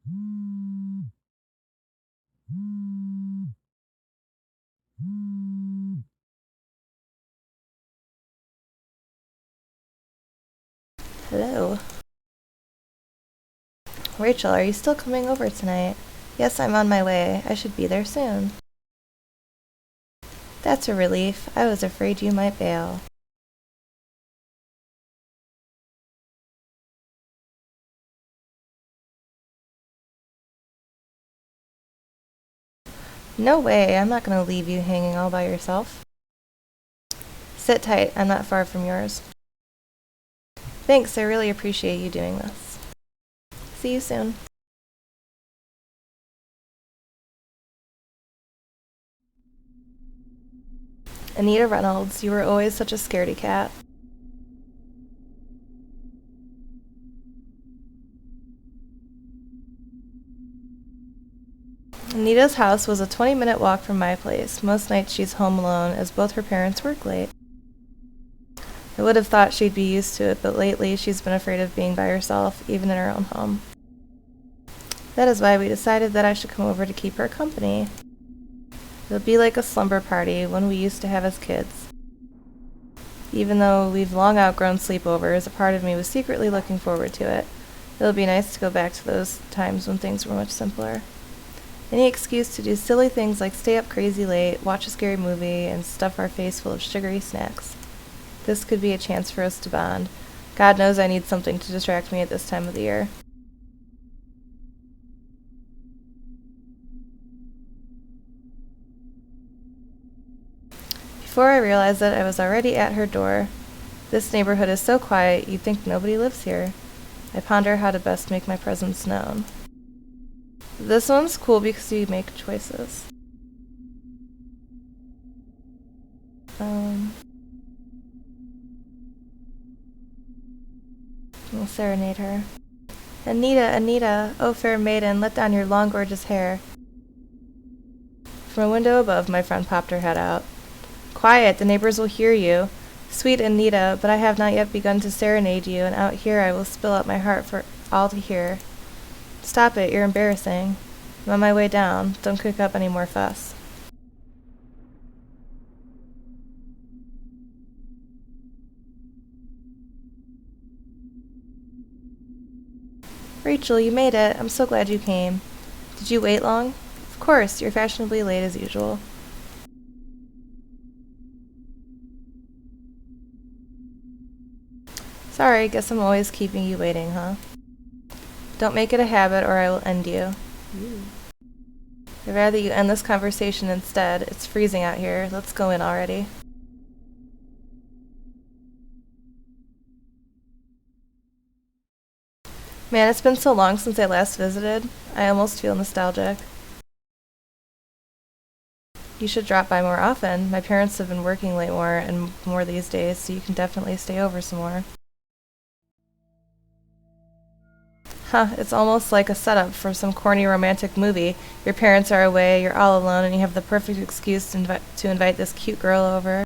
Hello. Rachel, are you still coming over tonight? Yes, I'm on my way. I should be there soon. That's a relief. I was afraid you might bail. No way, I'm not going to leave you hanging all by yourself. Sit tight, I'm not far from yours. Thanks, I really appreciate you doing this. See you soon. Anita Reynolds, you were always such a scaredy cat. Anita's house was a 20-minute walk from my place. Most nights she's home alone, as both her parents work late. I would have thought she'd be used to it, but lately she's been afraid of being by herself, even in her own home. That is why we decided that I should come over to keep her company. It'll be like a slumber party, one we used to have as kids. Even though we've long outgrown sleepovers, a part of me was secretly looking forward to it. It'll be nice to go back to those times when things were much simpler. Any excuse to do silly things like stay up crazy late, watch a scary movie, and stuff our face full of sugary snacks. This could be a chance for us to bond. God knows I need something to distract me at this time of the year. Before I realized it, I was already at her door. This neighborhood is so quiet, you'd think nobody lives here. I ponder how to best make my presence known. This one's cool because you make choices. I'll serenade her. Anita, Anita, oh fair maiden, let down your long gorgeous hair. From a window above, my friend popped her head out. Quiet, the neighbors will hear you. Sweet Anita, but I have not yet begun to serenade you, and out here I will spill out my heart for all to hear. Stop it, you're embarrassing. I'm on my way down. Don't kick up any more fuss. Rachel, you made it. I'm so glad you came. Did you wait long? Of course, you're fashionably late as usual. Sorry, guess I'm always keeping you waiting, huh? Don't make it a habit or I will end you. I'd rather you end this conversation instead. It's freezing out here. Let's go in already. Man, it's been so long since I last visited. I almost feel nostalgic. You should drop by more often. My parents have been working late more and more these days, so you can definitely stay over some more. Huh, it's almost like a setup for some corny romantic movie. Your parents are away, you're all alone, and you have the perfect excuse to invite this cute girl over.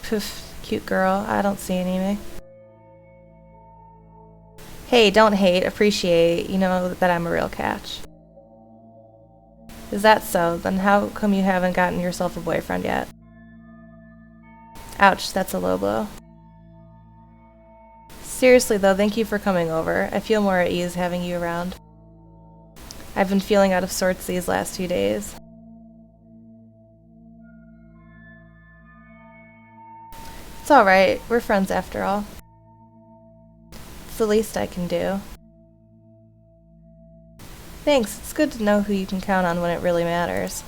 Poof, cute girl. I don't see any. Hey, don't hate, appreciate. You know that I'm a real catch. Is that so? Then how come you haven't gotten yourself a boyfriend yet? Ouch, that's a low blow. Seriously though, thank you for coming over. I feel more at ease having you around. I've been feeling out of sorts these last few days. It's alright, we're friends after all. It's the least I can do. Thanks, it's good to know who you can count on when it really matters.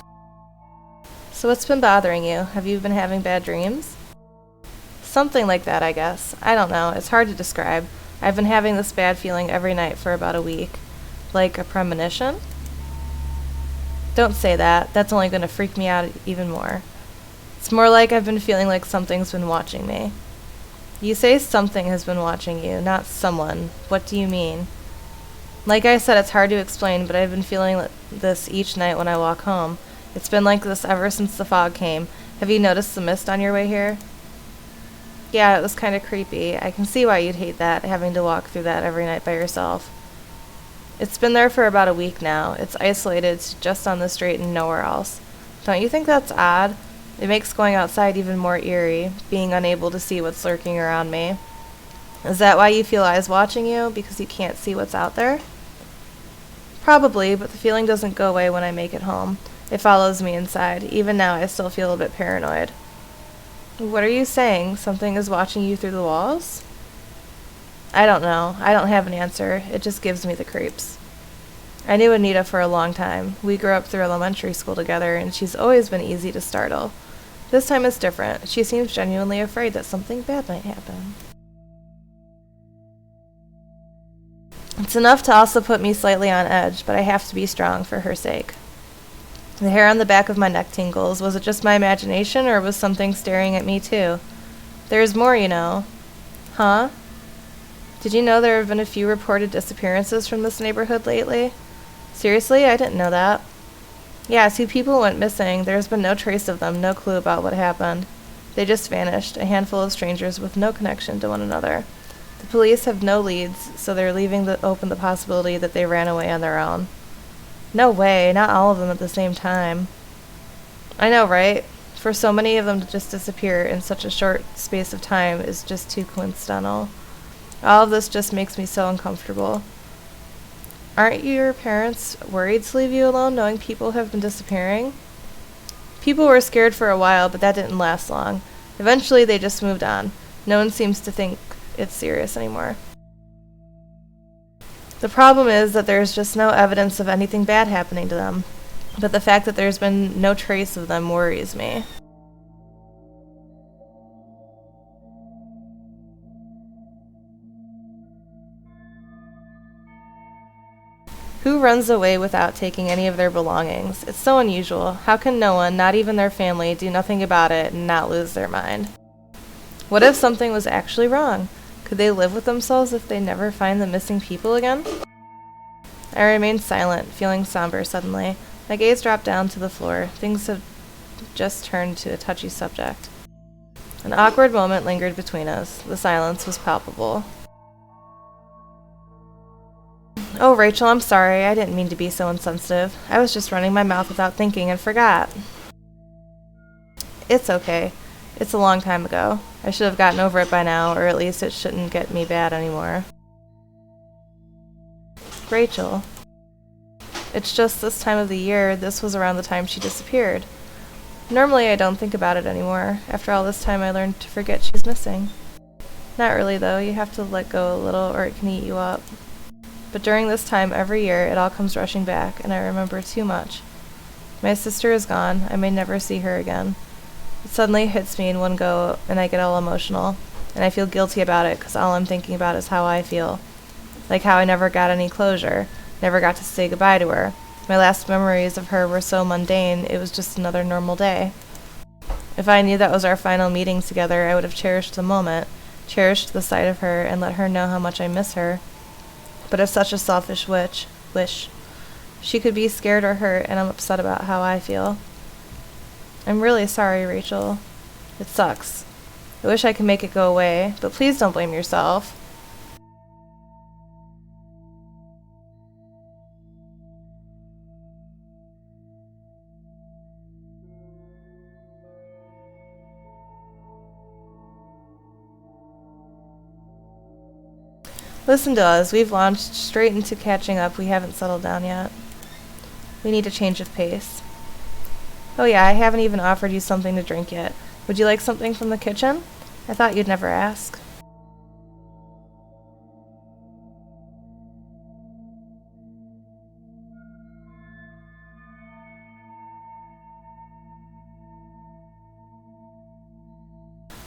So what's been bothering you? Have you been having bad dreams? Something like that, I guess. I don't know, it's hard to describe. I've been having this bad feeling every night for about a week. Like a premonition? Don't say that, that's only going to freak me out even more. It's more like I've been feeling like something's been watching me. You say something has been watching you, not someone. What do you mean? Like I said, it's hard to explain, but I've been feeling this each night when I walk home. It's been like this ever since the fog came. Have you noticed the mist on your way here? Yeah, it was kind of creepy. I can see why you'd hate that, having to walk through that every night by yourself. It's been there for about a week now. It's isolated just on the street and nowhere else. Don't you think that's odd? It makes going outside even more eerie, being unable to see what's lurking around me. Is that why you feel eyes watching you? Because you can't see what's out there? Probably, but the feeling doesn't go away when I make it home. It follows me inside. Even now, I still feel a bit paranoid. What are you saying? Something is watching you through the walls? I don't know. I don't have an answer. It just gives me the creeps. I knew Anita for a long time. We grew up through elementary school together, and she's always been easy to startle. This time it's different. She seems genuinely afraid that something bad might happen. It's enough to also put me slightly on edge, but I have to be strong for her sake. The hair on the back of my neck tingles. Was it just my imagination, or was something staring at me too? There's more, you know. Huh? Did you know there have been a few reported disappearances from this neighborhood lately? Seriously? I didn't know that. Yeah, 2 people went missing. There's been no trace of them, no clue about what happened. They just vanished, a handful of strangers with no connection to one another. The police have no leads, so they're leaving open the possibility that they ran away on their own. No way, not all of them at the same time. I know, right? For so many of them to just disappear in such a short space of time is just too coincidental. All of this just makes me so uncomfortable. Aren't your parents worried to leave you alone knowing people have been disappearing? People were scared for a while, but that didn't last long. Eventually they just moved on. No one seems to think it's serious anymore. The problem is that there's just no evidence of anything bad happening to them, but the fact that there's been no trace of them worries me. Who runs away without taking any of their belongings? It's so unusual. How can no one, not even their family, do nothing about it and not lose their mind? What if something was actually wrong? Could they live with themselves if they never find the missing people again? I remained silent, feeling somber suddenly. My gaze dropped down to the floor. Things had just turned to a touchy subject. An awkward moment lingered between us. The silence was palpable. Oh, Rachel, I'm sorry. I didn't mean to be so insensitive. I was just running my mouth without thinking and forgot. It's okay. It's a long time ago. I should have gotten over it by now, or at least it shouldn't get me bad anymore. Rachel. It's just this time of the year. This was around the time she disappeared. Normally I don't think about it anymore. After all this time I learned to forget she's missing. Not really though. You have to let go a little or it can eat you up. But during this time every year it all comes rushing back, and I remember too much. My sister is gone. I may never see her again. It suddenly hits me in one go, and I get all emotional, and I feel guilty about it because all I'm thinking about is how I feel. Like how I never got any closure, never got to say goodbye to her. My last memories of her were so mundane, it was just another normal day. If I knew that was our final meeting together, I would have cherished the moment, cherished the sight of her, and let her know how much I miss her. But it's such a selfish wish. She could be scared or hurt, and I'm upset about how I feel. I'm really sorry, Rachel. It sucks. I wish I could make it go away, but please don't blame yourself. Listen to us. We've launched straight into catching up. We haven't settled down yet. We need a change of pace. Oh yeah, I haven't even offered you something to drink yet. Would you like something from the kitchen? I thought you'd never ask.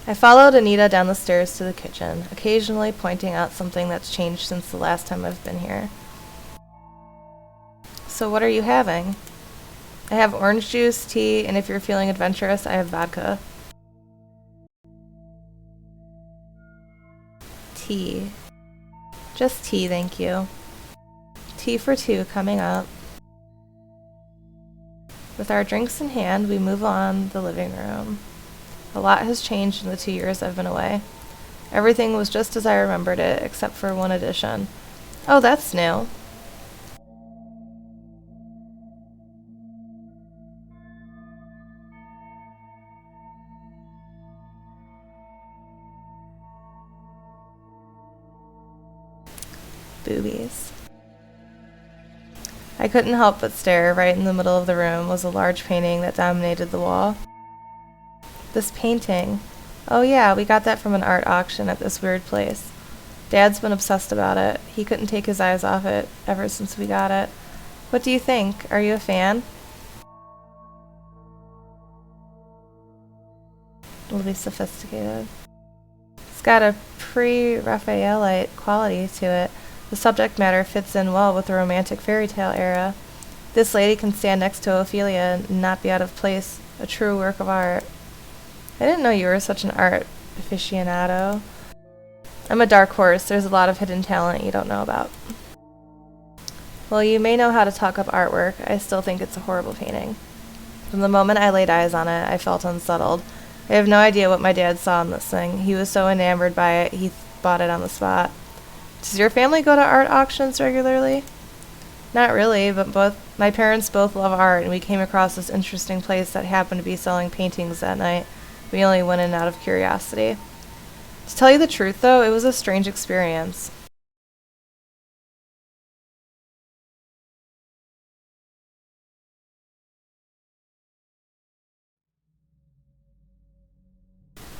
I followed Anita down the stairs to the kitchen, occasionally pointing out something that's changed since the last time I've been here. So what are you having? I have orange juice, tea, and if you're feeling adventurous, I have vodka. Tea. Just tea, thank you. Tea for 2 coming up. With our drinks in hand, we move on the living room. A lot has changed in the 2 years I've been away. Everything was just as I remembered it, except for one addition. Oh, that's new. Boobies. I couldn't help but stare. Right in the middle of the room was a large painting that dominated the wall. This painting. Oh yeah, we got that from an art auction at this weird place. Dad's been obsessed about it. He couldn't take his eyes off it ever since we got it. What do you think? Are you a fan? It'll be sophisticated. It's got a pre-Raphaelite quality to it. The subject matter fits in well with the romantic fairy tale era. This lady can stand next to Ophelia and not be out of place. A true work of art. I didn't know you were such an art aficionado. I'm a dark horse. There's a lot of hidden talent you don't know about. Well, you may know how to talk up artwork. I still think it's a horrible painting. From the moment I laid eyes on it, I felt unsettled. I have no idea what my dad saw in this thing. He was so enamored by it, he bought it on the spot. Does your family go to art auctions regularly? Not really, but my parents both love art, and we came across this interesting place that happened to be selling paintings that night. We only went in out of curiosity. To tell you the truth, though, it was a strange experience.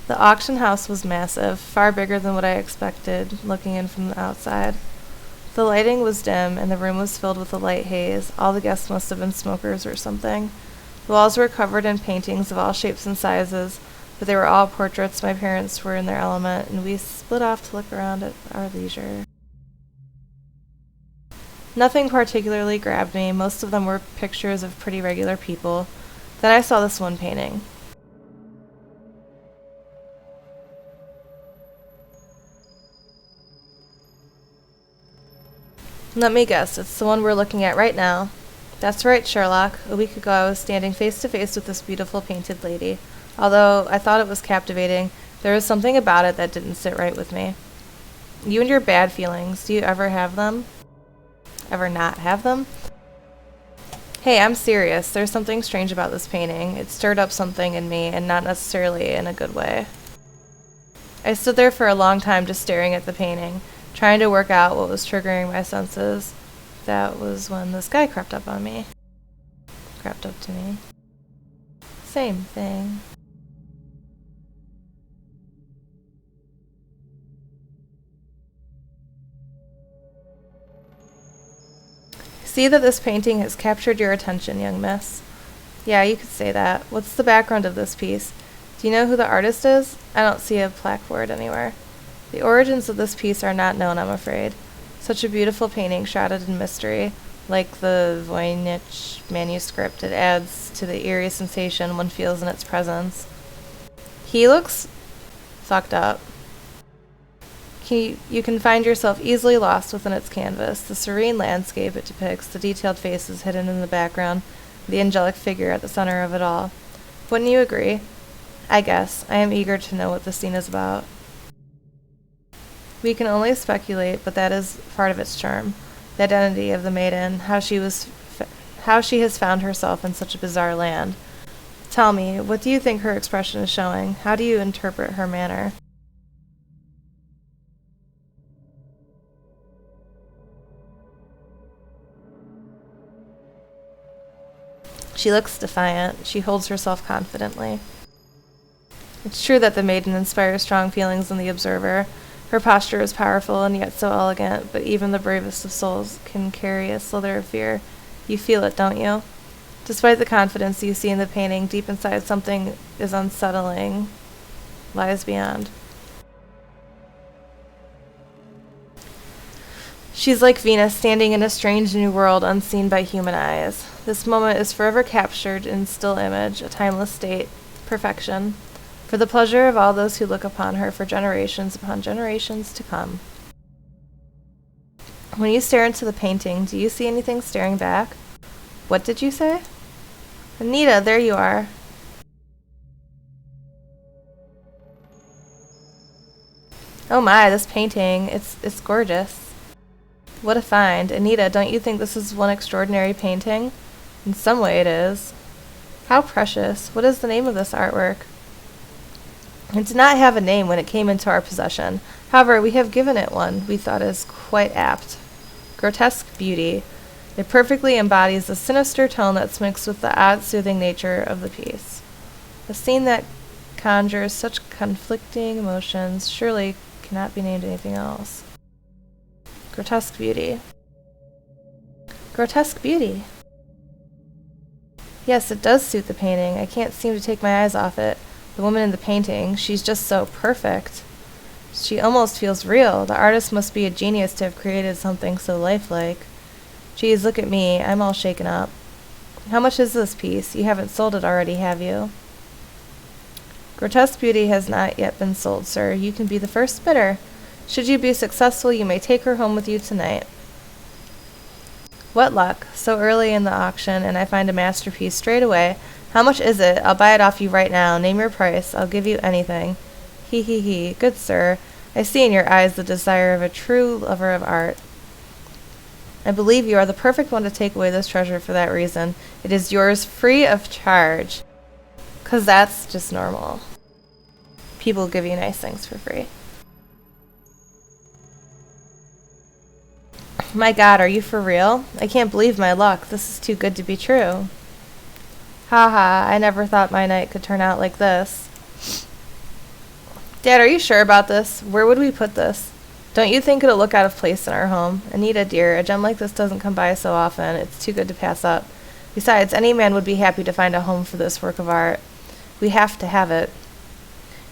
The auction house was massive, far bigger than what I expected, looking in from the outside. The lighting was dim, and the room was filled with a light haze. All the guests must have been smokers or something. The walls were covered in paintings of all shapes and sizes, but they were all portraits. My parents were in their element, and we split off to look around at our leisure. Nothing particularly grabbed me. Most of them were pictures of pretty regular people. Then I saw this one painting. Let me guess, it's the one we're looking at right now. That's right, Sherlock. A week ago I was standing face to face with this beautiful painted lady. Although I thought it was captivating, there was something about it that didn't sit right with me. You and your bad feelings, do you ever have them? Ever not have them? Hey, I'm serious. There's something strange about this painting. It stirred up something in me, and not necessarily in a good way. I stood there for a long time just staring at the painting, trying to work out what was triggering my senses. That was when this guy crept up on me. Crept up to me. Same thing. See that this painting has captured your attention, young miss. Yeah, you could say that. What's the background of this piece? Do you know who the artist is? I don't see a plaque for it anywhere. The origins of this piece are not known, I'm afraid. Such a beautiful painting shrouded in mystery, like the Voynich manuscript. It adds to the eerie sensation one feels in its presence. He looks fucked up. You can find yourself easily lost within its canvas, the serene landscape it depicts, the detailed faces hidden in the background, the angelic figure at the center of it all. Wouldn't you agree? I guess. I am eager to know what this scene is about. We can only speculate, but that is part of its charm. The identity of the maiden, how she has found herself in such a bizarre land. Tell me, what do you think her expression is showing? How do you interpret her manner? She looks defiant. She holds herself confidently. It's true that the maiden inspires strong feelings in the observer. Her posture is powerful and yet so elegant, but even the bravest of souls can carry a slither of fear. You feel it, don't you? Despite the confidence you see in the painting, deep inside something is unsettling, lies beyond. She's like Venus, standing in a strange new world unseen by human eyes. This moment is forever captured in still image, a timeless state, perfection, for the pleasure of all those who look upon her for generations upon generations to come. When you stare into the painting, do you see anything staring back? What did you say? Anita, there you are. Oh my, this painting, it's gorgeous. What a find. Anita, don't you think this is one extraordinary painting? In some way it is. How precious. What is the name of this artwork? It did not have a name when it came into our possession. However, we have given it one we thought is quite apt. Grotesque Beauty. It perfectly embodies the sinister tone that's mixed with the odd, soothing nature of the piece. A scene that conjures such conflicting emotions surely cannot be named anything else. Grotesque Beauty. Grotesque Beauty. Yes, it does suit the painting. I can't seem to take my eyes off it. The woman in the painting, she's just so perfect. She almost feels real. The artist must be a genius to have created something so lifelike. Geez, look at me. I'm all shaken up. How much is this piece? You haven't sold it already, have you? Grotesque Beauty has not yet been sold, sir. You can be the first bidder. Should you be successful, you may take her home with you tonight. What luck. So early in the auction, and I find a masterpiece straight away. How much is it? I'll buy it off you right now. Name your price. I'll give you anything. He he he. Good sir. I see in your eyes the desire of a true lover of art. I believe you are the perfect one to take away this treasure for that reason. It is yours free of charge. 'Cause that's just normal. People give you nice things for free. My God, are you for real? I can't believe my luck. This is too good to be true. Ha ha, I never thought my night could turn out like this. Dad, are you sure about this? Where would we put this? Don't you think it'll look out of place in our home? Anita, dear, a gem like this doesn't come by so often. It's too good to pass up. Besides, any man would be happy to find a home for this work of art. We have to have it.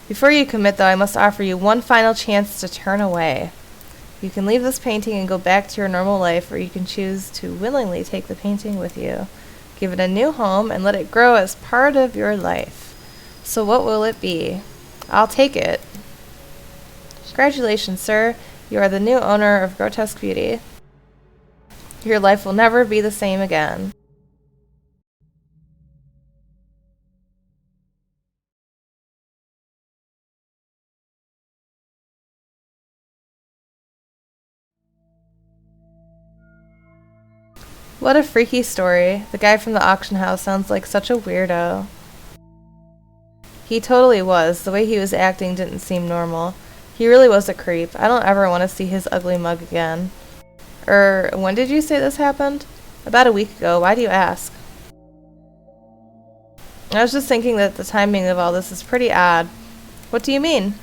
Before you commit, though, I must offer you one final chance to turn away. You can leave this painting and go back to your normal life, or you can choose to willingly take the painting with you. Give it a new home and let it grow as part of your life. So what will it be? I'll take it. Congratulations, sir. You are the new owner of Grotesque Beauty. Your life will never be the same again. What a freaky story. The guy from the auction house sounds like such a weirdo. He totally was. The way he was acting didn't seem normal. He really was a creep. I don't ever want to see his ugly mug again. When did you say this happened? About a week ago. Why do you ask? I was just thinking that the timing of all this is pretty odd. What do you mean?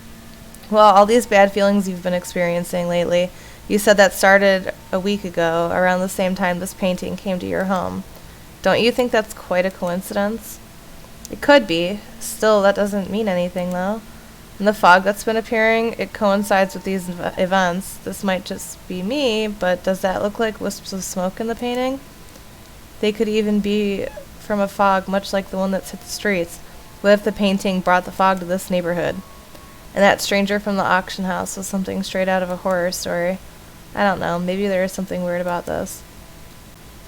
Well, all these bad feelings you've been experiencing lately. You said that started a week ago, around the same time this painting came to your home. Don't you think that's quite a coincidence? It could be. Still, that doesn't mean anything, though. And the fog that's been appearing, it coincides with these events. This might just be me, but does that look like wisps of smoke in the painting? They could even be from a fog much like the one that's hit the streets. What if the painting brought the fog to this neighborhood? And that stranger from the auction house was something straight out of a horror story. I don't know, maybe there is something weird about this.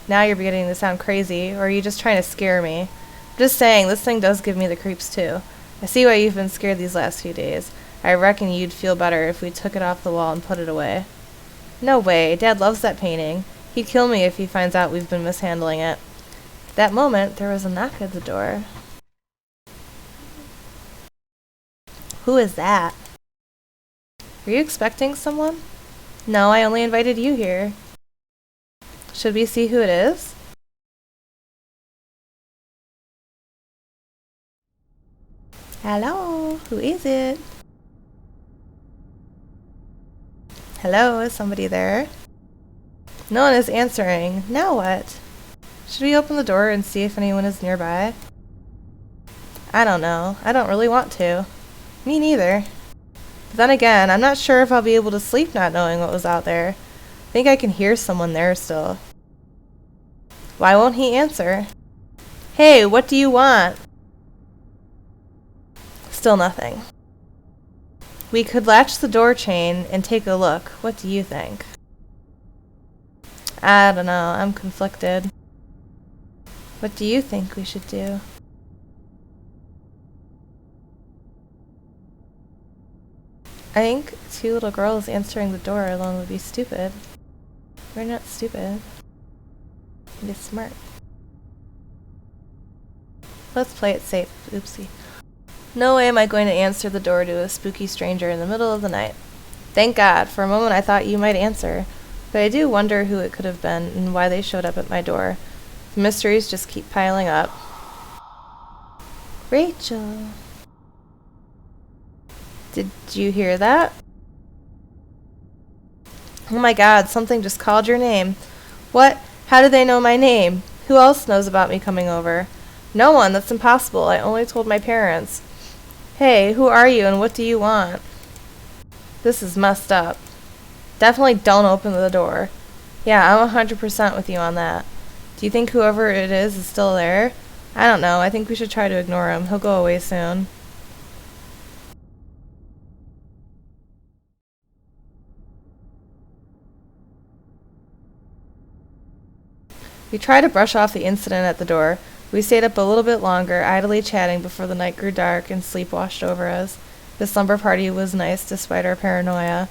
Now you're beginning to sound crazy, or are you just trying to scare me? I'm just saying, this thing does give me the creeps too. I see why you've been scared these last few days. I reckon you'd feel better if we took it off the wall and put it away. No way, Dad loves that painting. He'd kill me if he finds out we've been mishandling it. At that moment, there was a knock at the door. Who is that? Were you expecting someone? No, I only invited you here. Should we see who it is? Hello, who is it? Hello, is somebody there? No one is answering. Now what? Should we open the door and see if anyone is nearby? I don't know. I don't really want to. Me neither. But then again, I'm not sure if I'll be able to sleep not knowing what was out there. I think I can hear someone there still. Why won't he answer? Hey, what do you want? Still nothing. We could latch the door chain and take a look. What do you think? I don't know. I'm conflicted. What do you think we should do? I think two little girls answering the door alone would be stupid. We're not stupid. We're smart. Let's play it safe. Oopsie. No way am I going to answer the door to a spooky stranger in the middle of the night. Thank God. For a moment I thought you might answer. But I do wonder who it could have been and why they showed up at my door. The mysteries just keep piling up. Rachel. Did you hear that? Oh my god, something just called your name. What? How do they know my name? Who else knows about me coming over? No one, that's impossible. I only told my parents. Hey, who are you and what do you want? This is messed up. Definitely don't open the door. Yeah, I'm 100% with you on that. Do you think whoever it is still there? I don't know. I think we should try to ignore him. He'll go away soon. We tried to brush off the incident at the door. We stayed up a little bit longer, idly chatting before the night grew dark and sleep washed over us. The slumber party was nice despite our paranoia.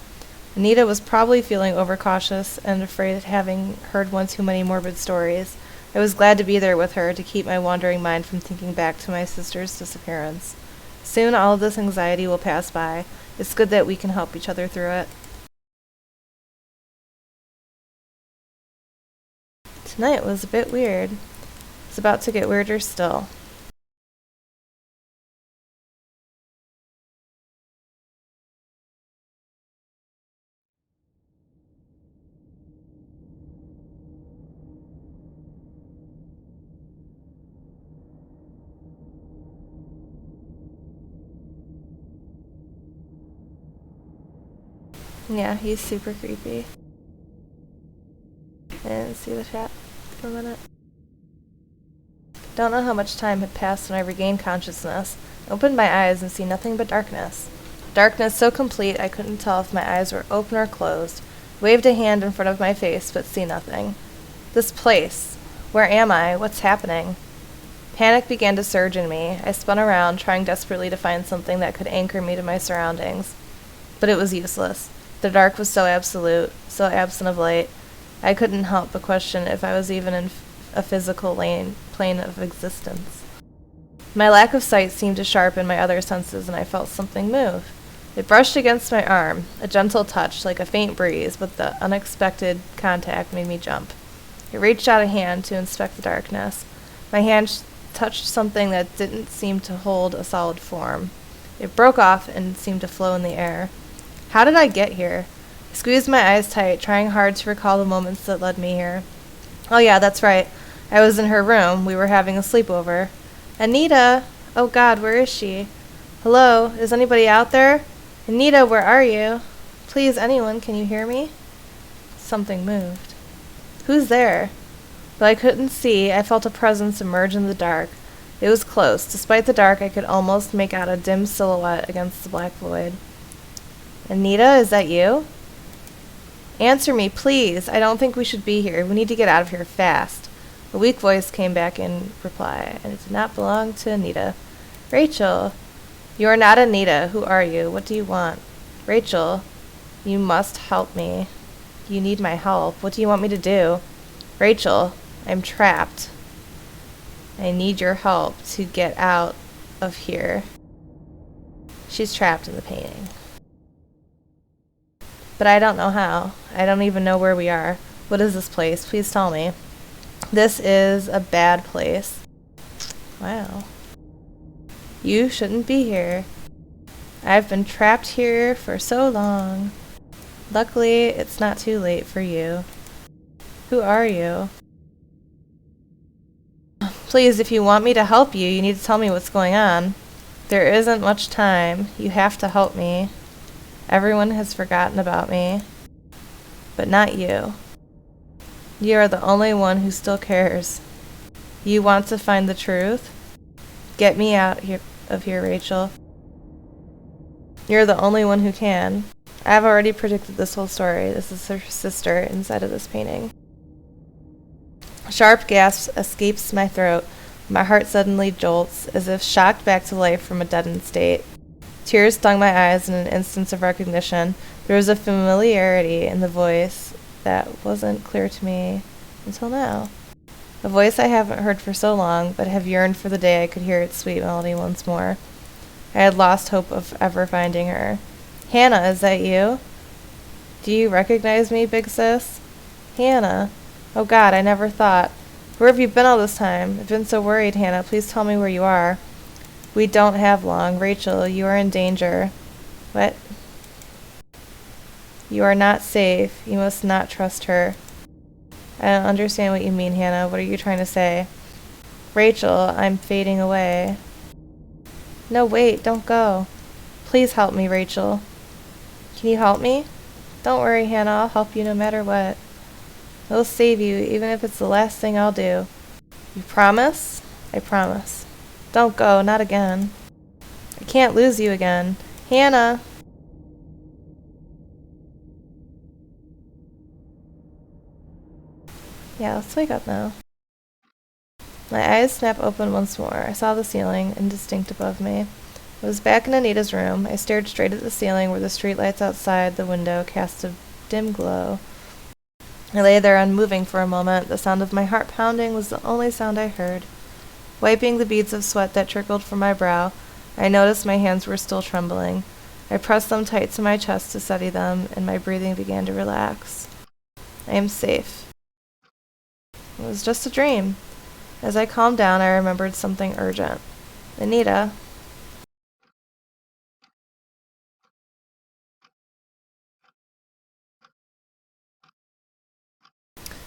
Anita was probably feeling overcautious and afraid of having heard one too many morbid stories. I was glad to be there with her to keep my wandering mind from thinking back to my sister's disappearance. Soon all of this anxiety will pass by. It's good that we can help each other through it. Tonight was a bit weird. It's about to get weirder still. Yeah, he's super creepy. I didn't see the chat for a minute. Don't know how much time had passed when I regained consciousness. I opened my eyes and see nothing but darkness. Darkness so complete I couldn't tell if my eyes were open or closed. Waved a hand in front of my face, but see nothing. This place. Where am I? What's happening? Panic began to surge in me. I spun around, trying desperately to find something that could anchor me to my surroundings. But it was useless. The dark was so absolute, so absent of light. I couldn't help but question if I was even in a physical plane of existence. My lack of sight seemed to sharpen my other senses, and I felt something move. It brushed against my arm, a gentle touch, like a faint breeze, but the unexpected contact made me jump. I reached out a hand to inspect the darkness. My hand touched something that didn't seem to hold a solid form. It broke off and seemed to flow in the air. How did I get here? I squeezed my eyes tight, trying hard to recall the moments that led me here. Oh yeah, that's right. I was in her room. We were having a sleepover. Anita! Oh God, where is she? Hello? Is anybody out there? Anita, where are you? Please, anyone, can you hear me? Something moved. Who's there? Though I couldn't see, I felt a presence emerge in the dark. It was close. Despite the dark, I could almost make out a dim silhouette against the black void. Anita, is that you? Answer me, please. I don't think we should be here. We need to get out of here fast. A weak voice came back in reply, and it did not belong to Anita. Rachel. You are not Anita. Who are you? What do you want? Rachel. You must help me. You need my help. What do you want me to do? Rachel. I'm trapped. I need your help to get out of here. She's trapped in the painting. But I don't know how. I don't even know where we are. What is this place? Please tell me. This is a bad place. Wow. You shouldn't be here. I've been trapped here for so long. Luckily, it's not too late for you. Who are you? Please, if you want me to help you, you need to tell me what's going on. There isn't much time. You have to help me. Everyone has forgotten about me. But not you. You are the only one who still cares. You want to find the truth? Get me out of here, Rachel. You're the only one who can. I've already predicted this whole story. This is her sister inside of this painting. A sharp gasp escapes my throat. My heart suddenly jolts, as if shocked back to life from a deadened state. Tears stung my eyes in an instant of recognition. There was a familiarity in the voice that wasn't clear to me until now. A voice I haven't heard for so long, but have yearned for the day I could hear its sweet melody once more. I had lost hope of ever finding her. Hannah, is that you? Do you recognize me, big sis? Hannah. Oh God, I never thought. Where have you been all this time? I've been so worried, Hannah. Please tell me where you are. We don't have long. Rachel, you are in danger. What? You are not safe. You must not trust her. I don't understand what you mean, Hannah. What are you trying to say? Rachel, I'm fading away. No, wait, don't go. Please help me, Rachel. Can you help me? Don't worry, Hannah. I'll help you no matter what. I'll save you, even if it's the last thing I'll do. You promise? I promise. Don't go, not again. I can't lose you again. Hannah! Yeah, let's wake up now. My eyes snap open once more. I saw the ceiling, indistinct above me. I was back in Anita's room. I stared straight at the ceiling where the streetlights outside the window cast a dim glow. I lay there unmoving for a moment. The sound of my heart pounding was the only sound I heard. Wiping the beads of sweat that trickled from my brow, I noticed my hands were still trembling. I pressed them tight to my chest to steady them, and my breathing began to relax. I am safe. It was just a dream. As I calmed down, I remembered something urgent. Anita.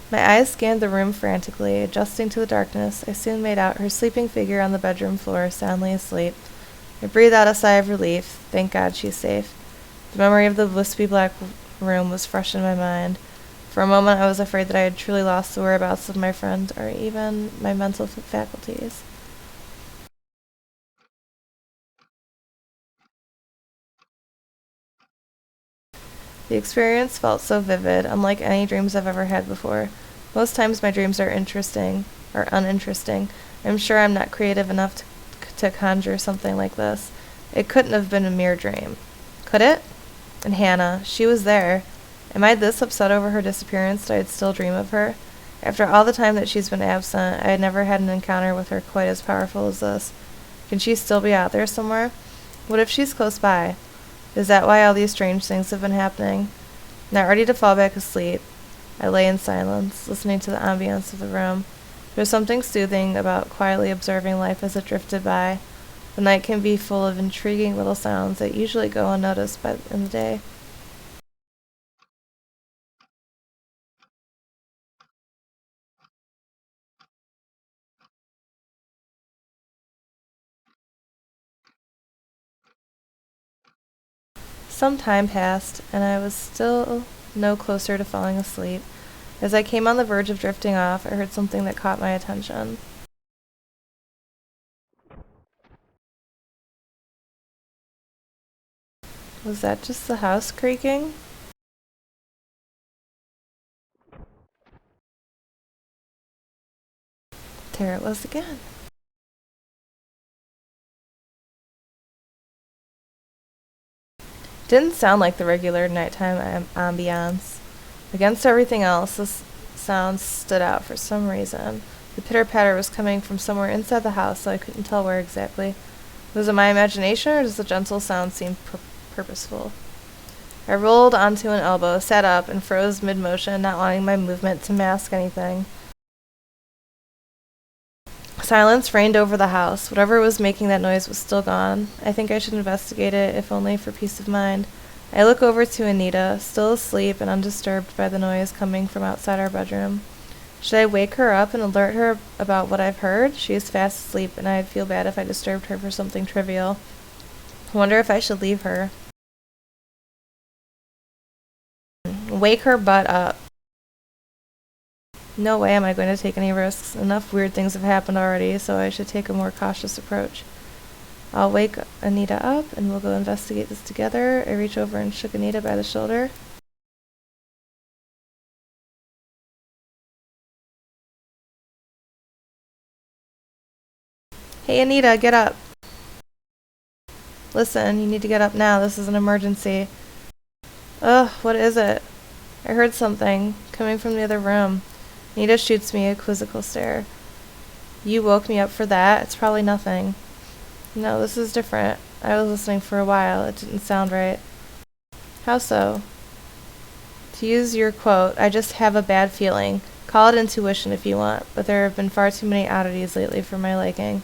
My eyes scanned the room frantically. Adjusting to the darkness, I soon made out her sleeping figure on the bedroom floor, soundly asleep. I breathed out a sigh of relief. Thank God she's safe. The memory of the wispy black room was fresh in my mind. For a moment I was afraid that I had truly lost the whereabouts of my friend, or even my mental faculties. The experience felt so vivid, unlike any dreams I've ever had before. Most times my dreams are interesting, or uninteresting. I'm sure I'm not creative enough to conjure something like this. It couldn't have been a mere dream. Could it? And Hannah, she was there. Am I this upset over her disappearance that I'd still dream of her? After all the time that she's been absent, I had never had an encounter with her quite as powerful as this. Can she still be out there somewhere? What if she's close by? Is that why all these strange things have been happening? Not ready to fall back asleep, I lay in silence, listening to the ambience of the room. There was something soothing about quietly observing life as it drifted by. The night can be full of intriguing little sounds that usually go unnoticed in the day. Some time passed, and I was still no closer to falling asleep. As I came on the verge of drifting off, I heard something that caught my attention. Was that just the house creaking? There it was again. Didn't sound like the regular nighttime ambiance. Against everything else, this sound stood out for some reason. The pitter-patter was coming from somewhere inside the house, so I couldn't tell where exactly. Was it my imagination, or does the gentle sound seem purposeful? I rolled onto an elbow, sat up, and froze mid-motion, not wanting my movement to mask anything. Silence reigned over the house. Whatever was making that noise was still gone. I think I should investigate it, if only for peace of mind. I look over to Anita, still asleep and undisturbed by the noise coming from outside our bedroom. Should I wake her up and alert her about what I've heard? She is fast asleep, and I'd feel bad if I disturbed her for something trivial. I wonder if I should leave her. Wake her butt up. No way am I going to take any risks. Enough weird things have happened already, so I should take a more cautious approach. I'll wake Anita up, and we'll go investigate this together. I reach over and shook Anita by the shoulder. Hey Anita, get up. Listen, you need to get up now. This is an emergency. Ugh, what is it? I heard something coming from the other room. Anita shoots me a quizzical stare. You woke me up for that? It's probably nothing. No, this is different. I was listening for a while. It didn't sound right. How so? To use your quote, I just have a bad feeling. Call it intuition if you want, but there have been far too many oddities lately for my liking.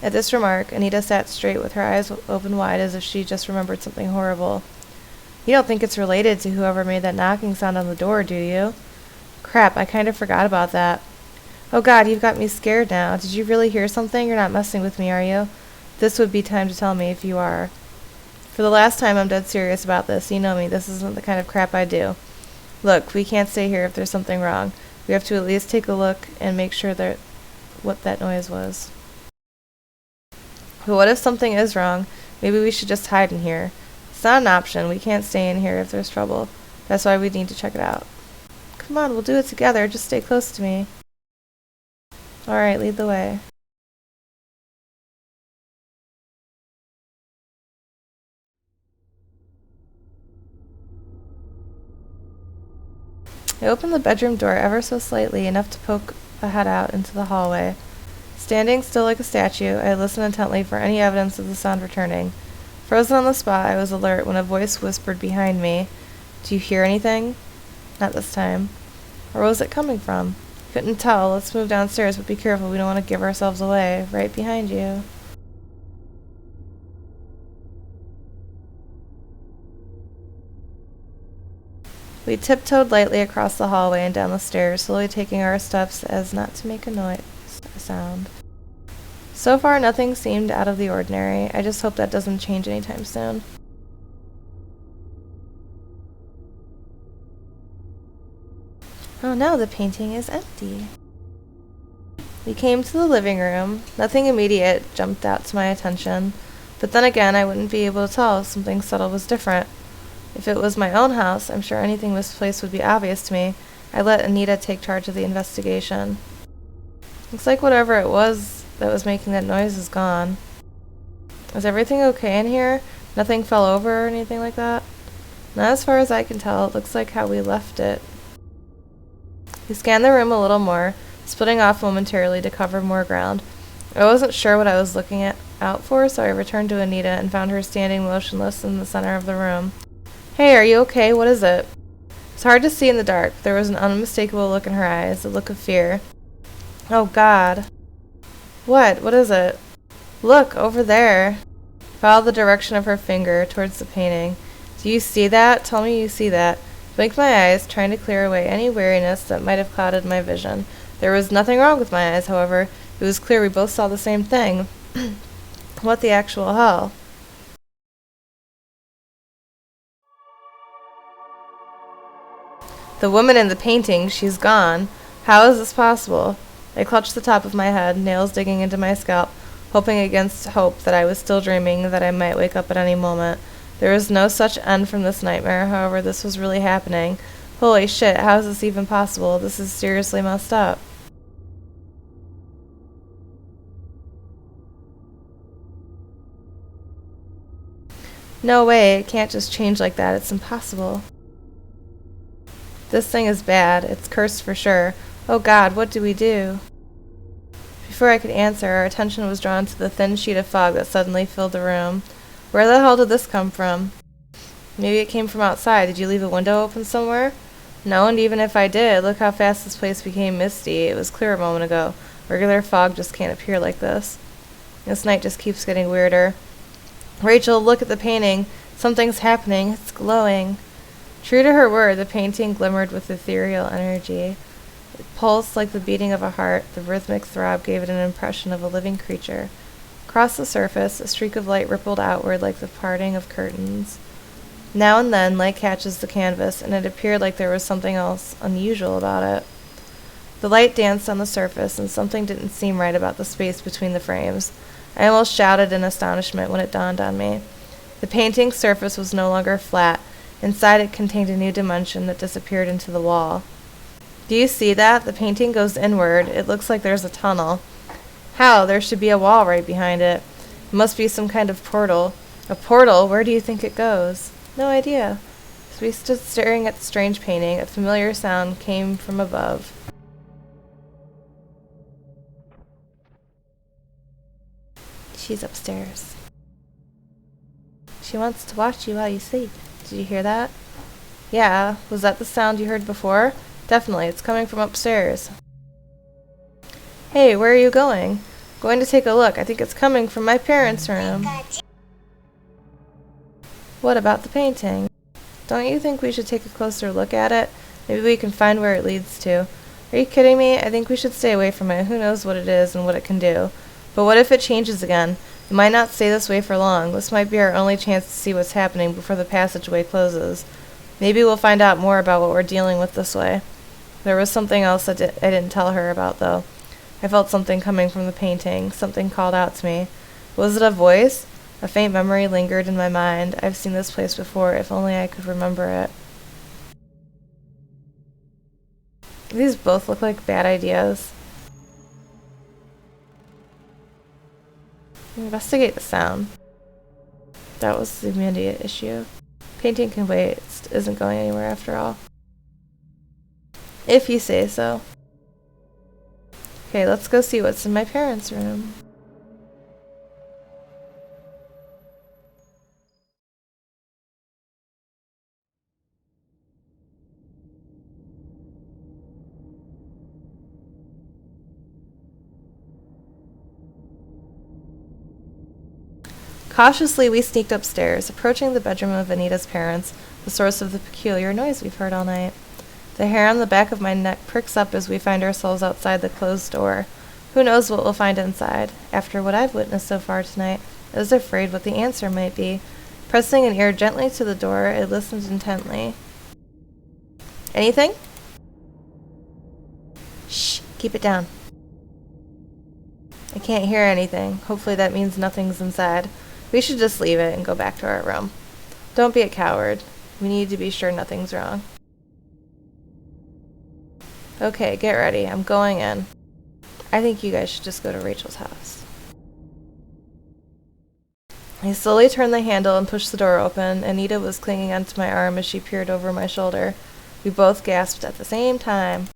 At this remark, Anita sat straight with her eyes open wide as if she just remembered something horrible. You don't think it's related to whoever made that knocking sound on the door, do you? Crap, I kind of forgot about that. Oh God, you've got me scared now. Did you really hear something? You're not messing with me, are you? This would be time to tell me if you are. For the last time, I'm dead serious about this. You know me. This isn't the kind of crap I do. Look, we can't stay here if there's something wrong. We have to at least take a look and make sure that what that noise was. But what if something is wrong? Maybe we should just hide in here. It's not an option. We can't stay in here if there's trouble. That's why we need to check it out. Come on, we'll do it together. Just stay close to me. Alright, lead the way. I opened the bedroom door ever so slightly, enough to poke a head out into the hallway. Standing still like a statue, I listened intently for any evidence of the sound returning. Frozen on the spot, I was alert when a voice whispered behind me, "Do you hear anything?" Not this time. Where was it coming from? Couldn't tell. Let's move downstairs, but be careful. We don't want to give ourselves away. Right behind you. We tiptoed lightly across the hallway and down the stairs, slowly taking our steps as not to make a sound. So far, nothing seemed out of the ordinary. I just hope that doesn't change anytime soon. Oh no, the painting is empty. We came to the living room. Nothing immediate jumped out to my attention, but then again, I wouldn't be able to tell if something subtle was different. If it was my own house, I'm sure anything misplaced would be obvious to me. I let Anita take charge of the investigation. Looks like whatever it was that was making that noise is gone. Is everything okay in here? Nothing fell over or anything like that? Not as far as I can tell. It looks like how we left it. We scanned the room a little more, splitting off momentarily to cover more ground. I wasn't sure what I was looking out for, so I returned to Anita and found her standing motionless in the center of the room. Hey, are you okay? What is it? It's hard to see in the dark. There was an unmistakable look in her eyes, a look of fear. Oh, God. What? What is it? Look, over there. Follow the direction of her finger towards the painting. Do you see that? Tell me you see that. Blinked my eyes, trying to clear away any weariness that might have clouded my vision. There was nothing wrong with my eyes, however. It was clear we both saw the same thing. What the actual hell? The woman in the painting, she's gone. How is this possible? I clutched the top of my head, nails digging into my scalp, hoping against hope that I was still dreaming, that I might wake up at any moment. There was no such end from this nightmare, however, this was really happening. Holy shit, how is this even possible? This is seriously messed up. No way, it can't just change like that, it's impossible. This thing is bad. It's cursed for sure. Oh God, what do we do? Before I could answer, our attention was drawn to the thin sheet of fog that suddenly filled the room. Where the hell did this come from? Maybe it came from outside. Did you leave a window open somewhere? No, and even if I did, look how fast this place became misty. It was clear a moment ago. Regular fog just can't appear like this. This night just keeps getting weirder. Rachel, look at the painting. Something's happening. It's glowing. True to her word, the painting glimmered with ethereal energy. It pulsed like the beating of a heart. The rhythmic throb gave it an impression of a living creature. Across the surface, a streak of light rippled outward like the parting of curtains. Now and then, light catches the canvas, and it appeared like there was something else unusual about it. The light danced on the surface, and something didn't seem right about the space between the frames. I almost shouted in astonishment when it dawned on me. The painting's surface was no longer flat. Inside it contained a new dimension that disappeared into the wall. Do you see that? The painting goes inward. It looks like there's a tunnel. How? There should be a wall right behind it. It must be some kind of portal. A portal? Where do you think it goes? No idea. As we stood staring at the strange painting, a familiar sound came from above. She's upstairs. She wants to watch you while you sleep. Did you hear that? Yeah, was that the sound you heard before? Definitely, it's coming from upstairs. Hey, where are you going? Going to take a look. I think it's coming from my parents' room. What about the painting? Don't you think we should take a closer look at it? Maybe we can find where it leads to. Are you kidding me? I think we should stay away from it. Who knows what it is and what it can do. But what if it changes again? It might not stay this way for long. This might be our only chance to see what's happening before the passageway closes. Maybe we'll find out more about what we're dealing with this way. There was something else I didn't tell her about, though. I felt something coming from the painting. Something called out to me. Was it a voice? A faint memory lingered in my mind. I've seen this place before. If only I could remember it. These both look like bad ideas. Investigate the sound. That was the immediate issue. Painting can wait. It isn't going anywhere after all. If you say so. Okay, let's go see what's in my parents' room. Cautiously, we sneaked upstairs, approaching the bedroom of Anita's parents, the source of the peculiar noise we've heard all night. The hair on the back of my neck pricks up as we find ourselves outside the closed door. Who knows what we'll find inside? After what I've witnessed so far tonight, I was afraid what the answer might be. Pressing an ear gently to the door, I listened intently. Anything? Shh, keep it down. I can't hear anything. Hopefully that means nothing's inside. We should just leave it and go back to our room. Don't be a coward. We need to be sure nothing's wrong. Okay, get ready. I'm going in. I think you guys should just go to Rachel's house. I slowly turned the handle and pushed the door open. Anita was clinging onto my arm as she peered over my shoulder. We both gasped at the same time.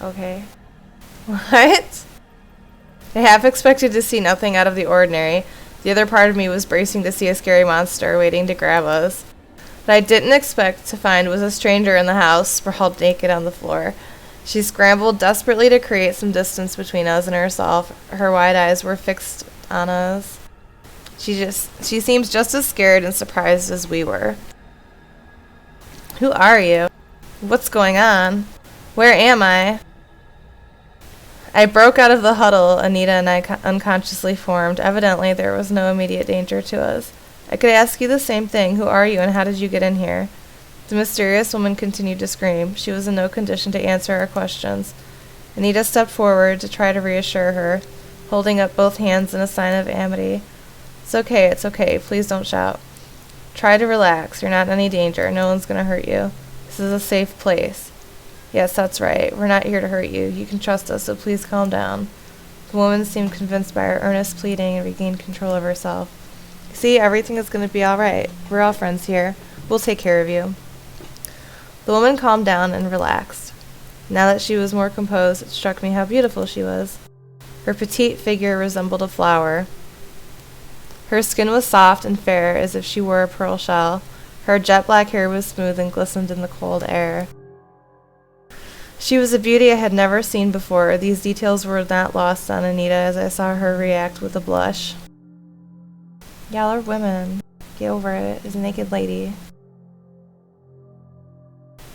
Okay. What? I half expected to see nothing out of the ordinary. The other part of me was bracing to see a scary monster waiting to grab us. What I didn't expect to find was a stranger in the house, sprawled naked on the floor. She scrambled desperately to create some distance between us and herself. Her wide eyes were fixed on us. She seems just as scared and surprised as we were. Who are you? What's going on? Where am I? I broke out of the huddle Anita and I unconsciously formed. Evidently, there was no immediate danger to us. I could ask you the same thing. Who are you and how did you get in here? The mysterious woman continued to scream. She was in no condition to answer our questions. Anita stepped forward to try to reassure her, holding up both hands in a sign of amity. It's okay. Please don't shout. Try to relax. You're not in any danger. No one's going to hurt you. This is a safe place. Yes, that's right. We're not here to hurt you. You can trust us, so please calm down. The woman seemed convinced by our earnest pleading and regained control of herself. See, everything is going to be all right. We're all friends here. We'll take care of you. The woman calmed down and relaxed. Now that she was more composed, it struck me how beautiful she was. Her petite figure resembled a flower. Her skin was soft and fair, as if she wore a pearl shell. Her jet black hair was smooth and glistened in the cold air. She was a beauty I had never seen before. These details were not lost on Anita as I saw her react with a blush. Y'all are women. Get over it. It's a naked lady.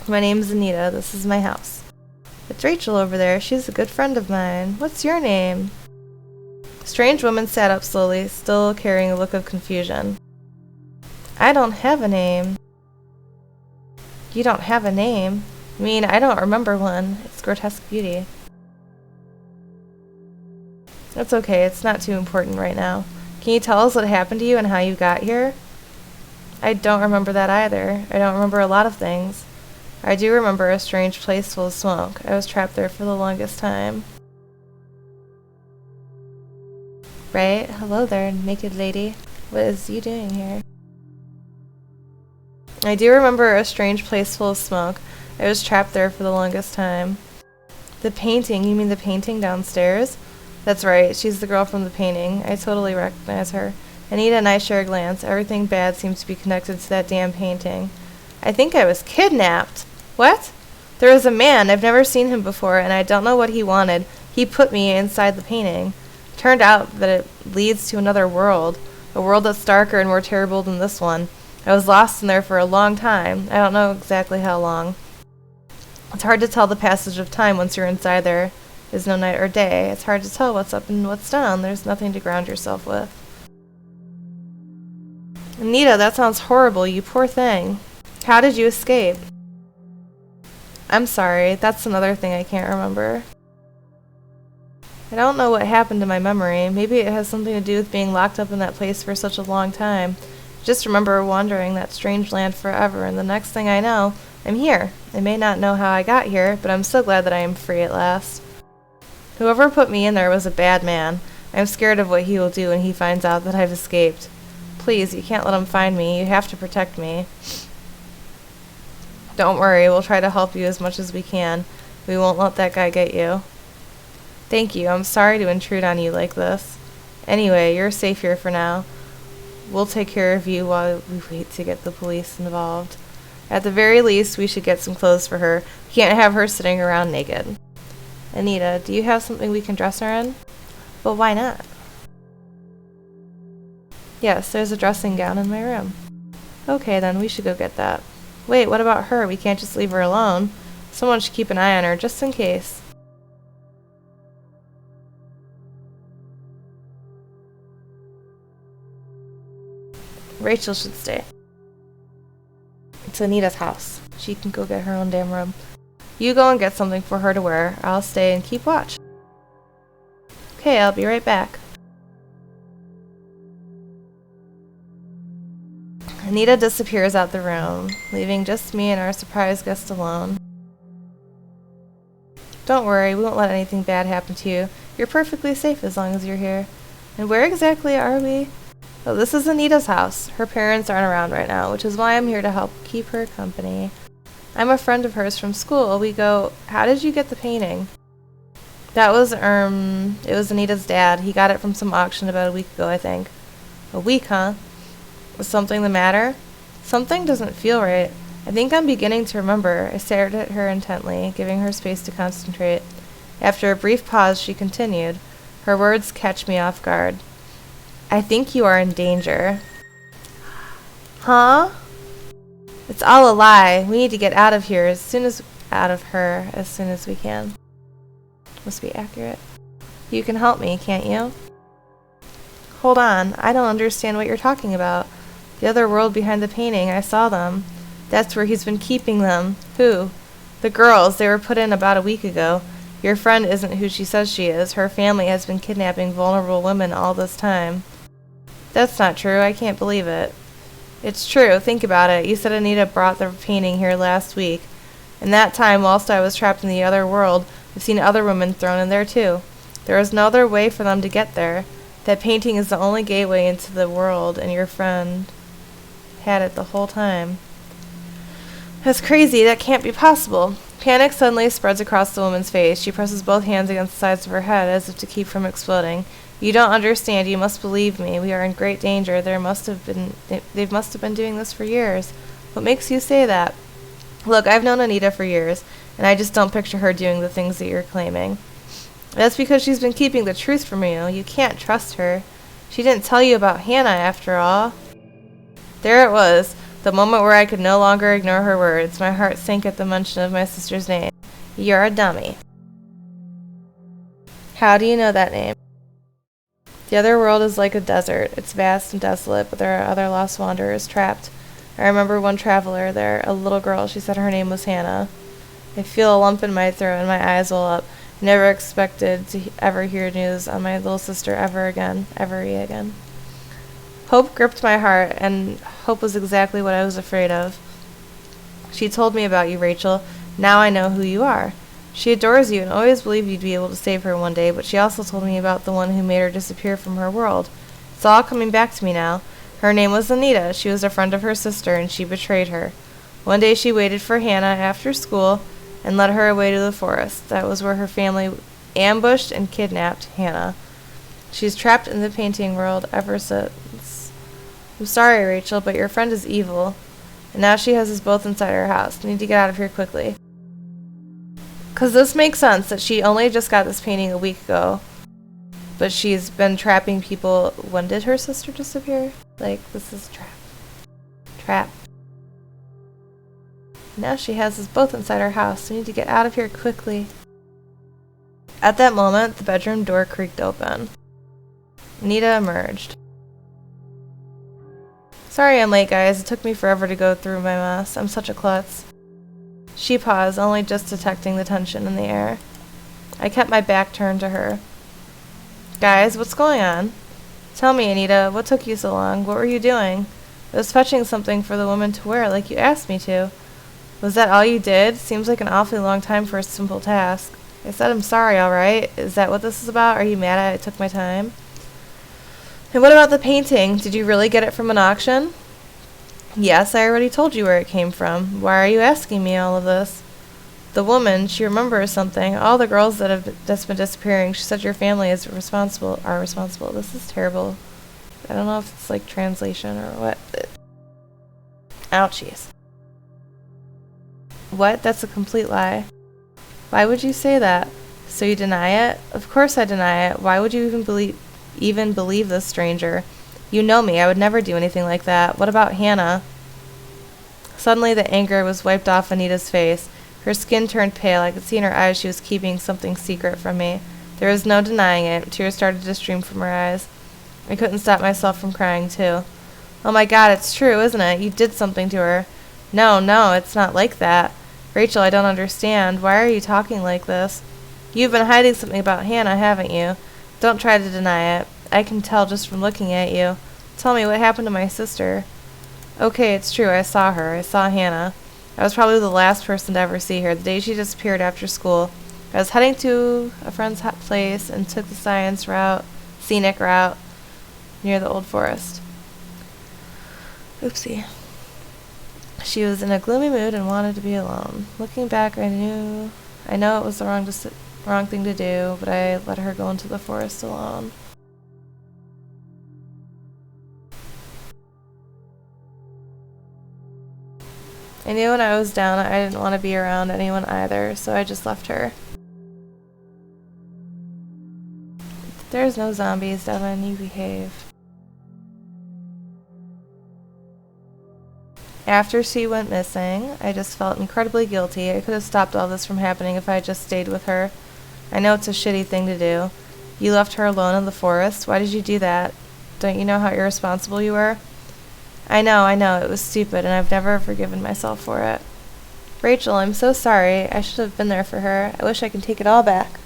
My name's Anita. This is my house. It's Rachel over there. She's a good friend of mine. What's your name? The strange woman sat up slowly, still carrying a look of confusion. I don't have a name. You don't have a name? I mean, I don't remember one. It's Grotesque Beauty. It's okay. It's not too important right now. Can you tell us what happened to you and how you got here? I don't remember that either. I don't remember a lot of things. I do remember a strange place full of smoke. I was trapped there for the longest time. Right? Hello there, naked lady. What is you doing here? I do remember a strange place full of smoke. I was trapped there for the longest time. The painting? You mean the painting downstairs? That's right. She's the girl from the painting. I totally recognize her. Anita and I share a glance. Everything bad seems to be connected to that damn painting. I think I was kidnapped. What? There was a man. I've never seen him before, and I don't know what he wanted. He put me inside the painting. Turned out that it leads to another world. A world that's darker and more terrible than this one. I was lost in there for a long time. I don't know exactly how long. It's hard to tell the passage of time once you're inside there. There's no night or day. It's hard to tell what's up and what's down. There's nothing to ground yourself with. Anita, that sounds horrible, you poor thing. How did you escape? I'm sorry, that's another thing I can't remember. I don't know what happened to my memory. Maybe it has something to do with being locked up in that place for such a long time. Just remember wandering that strange land forever, and the next thing I know, I'm here. I may not know how I got here, but I'm so glad that I am free at last. Whoever put me in there was a bad man. I'm scared of what he will do when he finds out that I've escaped. Please, you can't let him find me. You have to protect me. Don't worry, we'll try to help you as much as we can. We won't let that guy get you. Thank you. I'm sorry to intrude on you like this. Anyway, you're safe here for now. We'll take care of you while we wait to get the police involved. At the very least, we should get some clothes for her. We can't have her sitting around naked. Anita, do you have something we can dress her in? Well, why not? Yes, there's a dressing gown in my room. Okay, then, we should go get that. Wait, what about her? We can't just leave her alone. Someone should keep an eye on her, just in case. Rachel should stay. It's Anita's house. She can go get her own damn room. You go and get something for her to wear. I'll stay and keep watch. Okay, I'll be right back. Anita disappears out the room, leaving just me and our surprise guest alone. Don't worry, we won't let anything bad happen to you. You're perfectly safe as long as you're here. And where exactly are we? Oh, this is Anita's house. Her parents aren't around right now, which is why I'm here to help keep her company. I'm a friend of hers from school. We go, how did you get the painting? That was, it was Anita's dad. He got it from some auction about a week ago, I think. A week, huh? Was something the matter? Something doesn't feel right. I think I'm beginning to remember. I stared at her intently, giving her space to concentrate. After a brief pause, she continued. Her words catch me off guard. I think you are in danger. Huh? It's all a lie. We need to get out of here as soon as we can. Must be accurate. You can help me, can't you? Hold on. I don't understand what you're talking about. The other world behind the painting, I saw them. That's where he's been keeping them. Who? The girls. They were put in about a week ago. Your friend isn't who she says she is. Her family has been kidnapping vulnerable women all this time. That's not true. I can't believe it. It's true. Think about it. You said Anita brought the painting here last week. In that time, whilst I was trapped in the other world, I've seen other women thrown in there too. There is no other way for them to get there. That painting is the only gateway into the world, and your friend had it the whole time. That's crazy. That can't be possible. Panic suddenly spreads across the woman's face. She presses both hands against the sides of her head as if to keep from exploding. You don't understand. You must believe me. We are in great danger. They must have been doing this for years. What makes you say that? Look, I've known Anita for years, and I just don't picture her doing the things that you're claiming. That's because she's been keeping the truth from you. You can't trust her. She didn't tell you about Hannah, after all. There it was, the moment where I could no longer ignore her words. My heart sank at the mention of my sister's name. You're a dummy. How do you know that name? The other world is like a desert. It's vast and desolate, but there are other lost wanderers trapped. I remember one traveler there, a little girl. She said her name was Hannah. I feel a lump in my throat and my eyes well up. I never expected to ever hear news on my little sister ever again. Hope gripped my heart, and hope was exactly what I was afraid of. She told me about you, Rachel. Now I know who you are. She adores you and always believed you'd be able to save her one day, but she also told me about the one who made her disappear from her world. It's all coming back to me now. Her name was Anita. She was a friend of her sister, and she betrayed her. One day she waited for Hannah after school and led her away to the forest. That was where her family ambushed and kidnapped Hannah. She's trapped in the painting world ever since. I'm sorry, Rachel, but your friend is evil. And now she has us both inside her house. We need to get out of here quickly. Because this makes sense that she only just got this painting a week ago. But she's been trapping people. When did her sister disappear? Like, this is trap. Trap. Now she has us both inside her house. We need to get out of here quickly. At that moment, the bedroom door creaked open. Anita emerged. Sorry I'm late, guys. It took me forever to go through my mess. I'm such a klutz. She paused, only just detecting the tension in the air. I kept my back turned to her. Guys, what's going on? Tell me, Anita, what took you so long? What were you doing? I was fetching something for the woman to wear, like you asked me to. Was that all you did? Seems like an awfully long time for a simple task. I said I'm sorry, alright? Is that what this is about? Are you mad I took my time? And what about the painting? Did you really get it from an auction? Yes, I already told you where it came from. Why are you asking me all of this? The woman, she remembers something. All the girls that have just been disappearing, she said your family are responsible. This is terrible. I don't know if it's like translation or what. Ouchies. What? That's a complete lie. Why would you say that? So you deny it? Of course I deny it. Why would you even believe this stranger? You know me. I would never do anything like that. What about Hannah? Suddenly the anger was wiped off Anita's face. Her skin turned pale. I could see in her eyes she was keeping something secret from me. There was no denying it. Tears started to stream from her eyes. I couldn't stop myself from crying too. Oh my God, it's true, isn't it? You did something to her. No, it's not like that. Rachel, I don't understand. Why are you talking like this? You've been hiding something about Hannah, haven't you? Don't try to deny it. I can tell just from looking at you. Tell me what happened to my sister. Okay, it's true. I saw her. I saw Hannah. I was probably the last person to ever see her, the day she disappeared after school. I was heading to a friend's place and took the scenic route, near the old forest. Oopsie. She was in a gloomy mood and wanted to be alone. Looking back, I know it was the wrong thing to do, but I let her go into the forest alone. I knew when I was down I didn't want to be around anyone either, so I just left her. There's no zombies, Devin. You behave. After she went missing, I just felt incredibly guilty. I could have stopped all this from happening if I had just stayed with her. I know it's a shitty thing to do. You left her alone in the forest. Why did you do that? Don't you know how irresponsible you were? I know, it was stupid, and I've never forgiven myself for it. Rachel, I'm so sorry. I should have been there for her. I wish I could take it all back.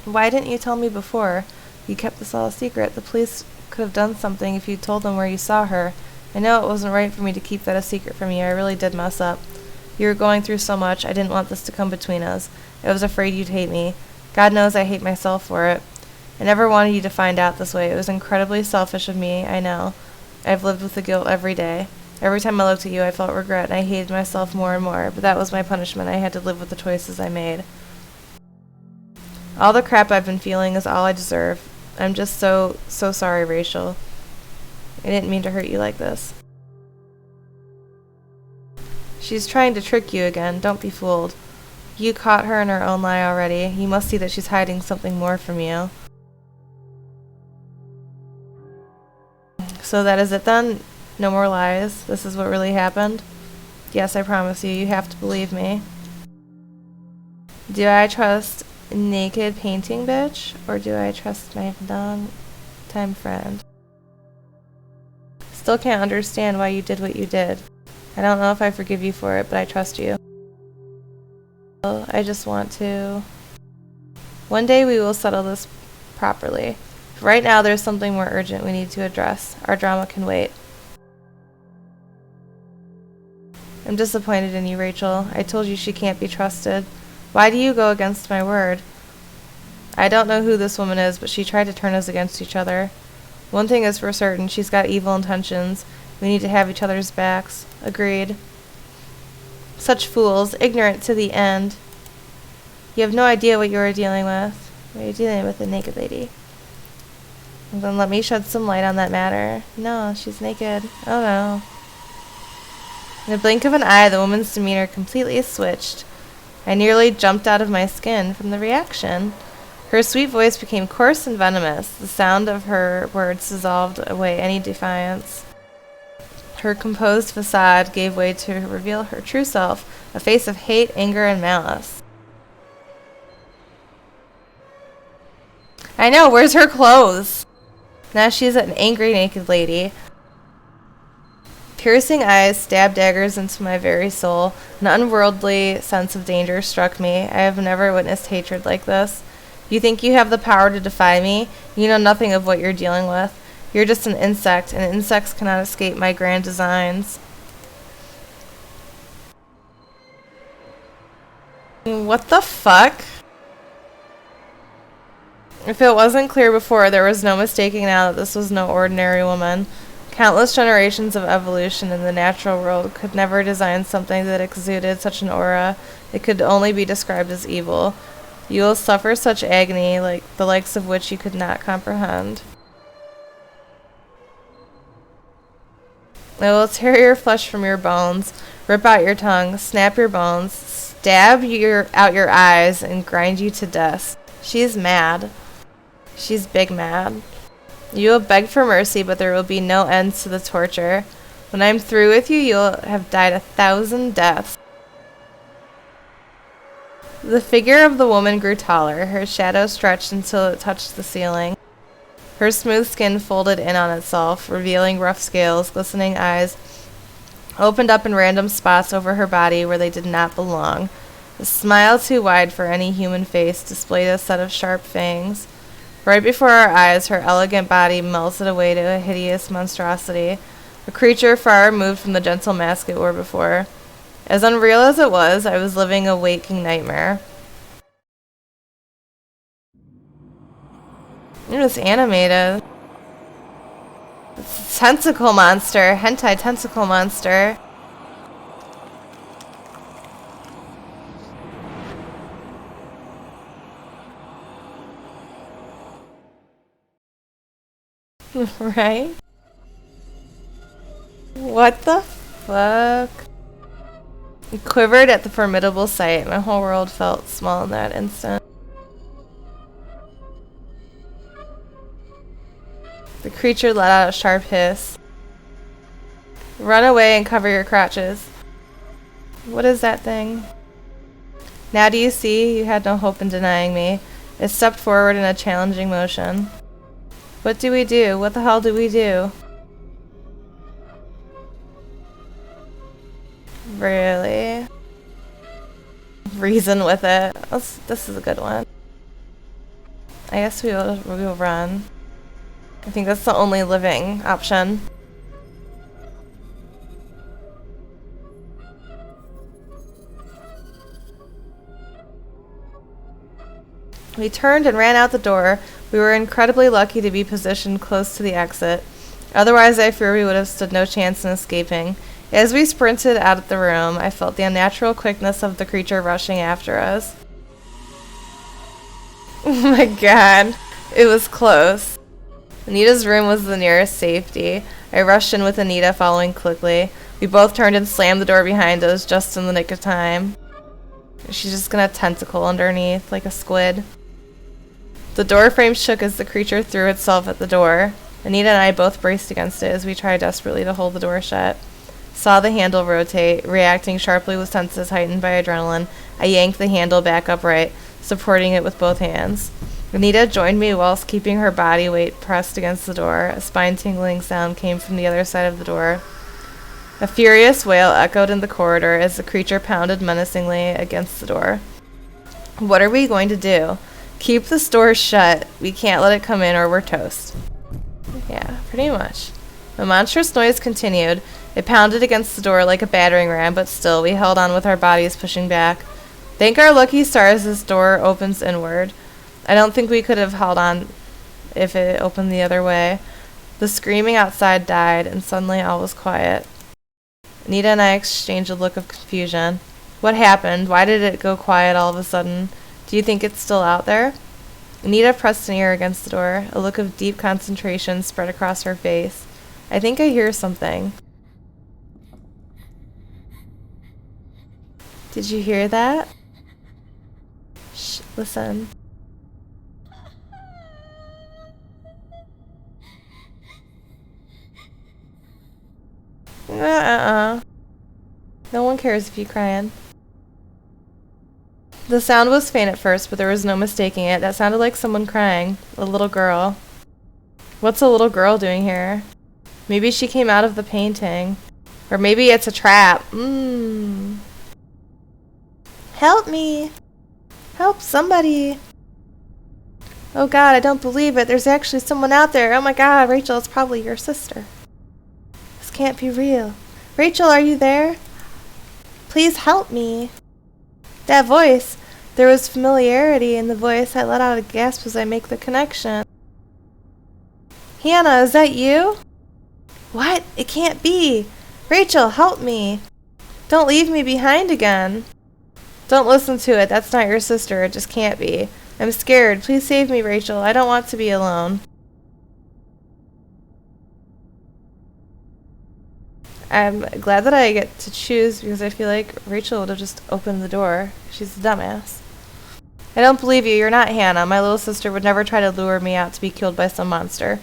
Why didn't you tell me before? You kept this all a secret. The police could have done something if you told them where you saw her. I know it wasn't right for me to keep that a secret from you. I really did mess up. You were going through so much. I didn't want this to come between us. I was afraid you'd hate me. God knows I hate myself for it. I never wanted you to find out this way. It was incredibly selfish of me, I know. I've lived with the guilt every day. Every time I looked at you, I felt regret, and I hated myself more and more, but that was my punishment. I had to live with the choices I made. All the crap I've been feeling is all I deserve. I'm just so sorry, Rachel. I didn't mean to hurt you like this. She's trying to trick you again. Don't be fooled. You caught her in her own lie already. You must see that she's hiding something more from you. So that is it then? No more lies? This is what really happened? Yes, I promise you. You have to believe me. Do I trust naked painting bitch? Or do I trust my long-time friend? Still can't understand why you did what you did. I don't know if I forgive you for it, but I trust you. I just want to... One day we will settle this properly. Right now there's something more urgent we need to address. Our drama can wait. I'm disappointed in you, Rachel. I told you she can't be trusted. Why do you go against my word? I don't know who this woman is, but she tried to turn us against each other. One thing is for certain, she's got evil intentions. We need to have each other's backs. Agreed. Such fools, ignorant to the end. You have no idea what you are dealing with. What are you dealing with, a naked lady? Well, then let me shed some light on that matter. No, she's naked. Oh no. In a blink of an eye, the woman's demeanor completely switched. I nearly jumped out of my skin from the reaction. Her sweet voice became coarse and venomous. The sound of her words dissolved away any defiance. Her composed facade gave way to reveal her true self, a face of hate, anger, and malice. I know, where's her clothes? Now she's an angry naked lady. Piercing eyes stabbed daggers into my very soul. An unworldly sense of danger struck me. I have never witnessed hatred like this. You think you have the power to defy me? You know nothing of what you're dealing with. You're just an insect, and insects cannot escape my grand designs. What the fuck? If it wasn't clear before, there was no mistaking now that this was no ordinary woman. Countless generations of evolution in the natural world could never design something that exuded such an aura. It could only be described as evil. You will suffer such agony, like the likes of which you could not comprehend. I will tear your flesh from your bones, rip out your tongue, snap your bones, stab out your eyes, and grind you to dust. She's mad. She's big mad. You will beg for mercy, but there will be no end to the torture. When I'm through with you, you'll have died 1,000 deaths. The figure of the woman grew taller. Her shadow stretched until it touched the ceiling. Her smooth skin folded in on itself, revealing rough scales. Glistening eyes opened up in random spots over her body where they did not belong. A smile too wide for any human face displayed a set of sharp fangs. Right before our eyes, her elegant body melted away to a hideous monstrosity, a creature far removed from the gentle mask it wore before. As unreal as it was, I was living a waking nightmare. It was animated. It's a tentacle monster. Hentai tentacle monster. Right? What the fuck? I quivered at the formidable sight. My whole world felt small in that instant. The creature let out a sharp hiss. Run away and cover your crotches. What is that thing? Now do you see? You had no hope in denying me. It stepped forward in a challenging motion. What do we do? What the hell do we do? Really? Reason with it. This is a good one. I guess we will run. I think that's the only living option. We turned and ran out the door. We were incredibly lucky to be positioned close to the exit. Otherwise, I fear we would have stood no chance in escaping. As we sprinted out of the room, I felt the unnatural quickness of the creature rushing after us. Oh my god. It was close. Anita's room was the nearest safety. I rushed in with Anita following quickly. We both turned and slammed the door behind us just in the nick of time. She's just gonna tentacle underneath like a squid. The door frame shook as the creature threw itself at the door. Anita and I both braced against it as we tried desperately to hold the door shut. Saw the handle rotate, reacting sharply with senses heightened by adrenaline. I yanked the handle back upright, supporting it with both hands. Anita joined me whilst keeping her body weight pressed against the door. A spine-tingling sound came from the other side of the door. A furious wail echoed in the corridor as the creature pounded menacingly against the door. What are we going to do? Keep this door shut. We can't let it come in or we're toast. Yeah, pretty much. The monstrous noise continued. It pounded against the door like a battering ram, but still, we held on with our bodies pushing back. Thank our lucky stars this door opens inward. I don't think we could have held on if it opened the other way. The screaming outside died, and suddenly all was quiet. Anita and I exchanged a look of confusion. What happened? Why did it go quiet all of a sudden? Do you think it's still out there? Anita pressed an ear against the door. A look of deep concentration spread across her face. I think I hear something. Did you hear that? Shh, listen. No one cares if you're crying. The sound was faint at first, but there was no mistaking it. That sounded like someone crying. A little girl. What's a little girl doing here? Maybe she came out of the painting. Or maybe it's a trap. Help me! Help somebody! Oh God, I don't believe it. There's actually someone out there. Oh my God, Rachel, it's probably your sister. This can't be real. Rachel, are you there? Please help me. That voice. There was familiarity in the voice. I let out a gasp as I make the connection. Hannah, is that you? What? It can't be. Rachel, help me. Don't leave me behind again. Don't listen to it. That's not your sister. It just can't be. I'm scared. Please save me, Rachel. I don't want to be alone. I'm glad that I get to choose because I feel like Rachel would have just opened the door. She's a dumbass. I don't believe you. You're not Hannah. My little sister would never try to lure me out to be killed by some monster.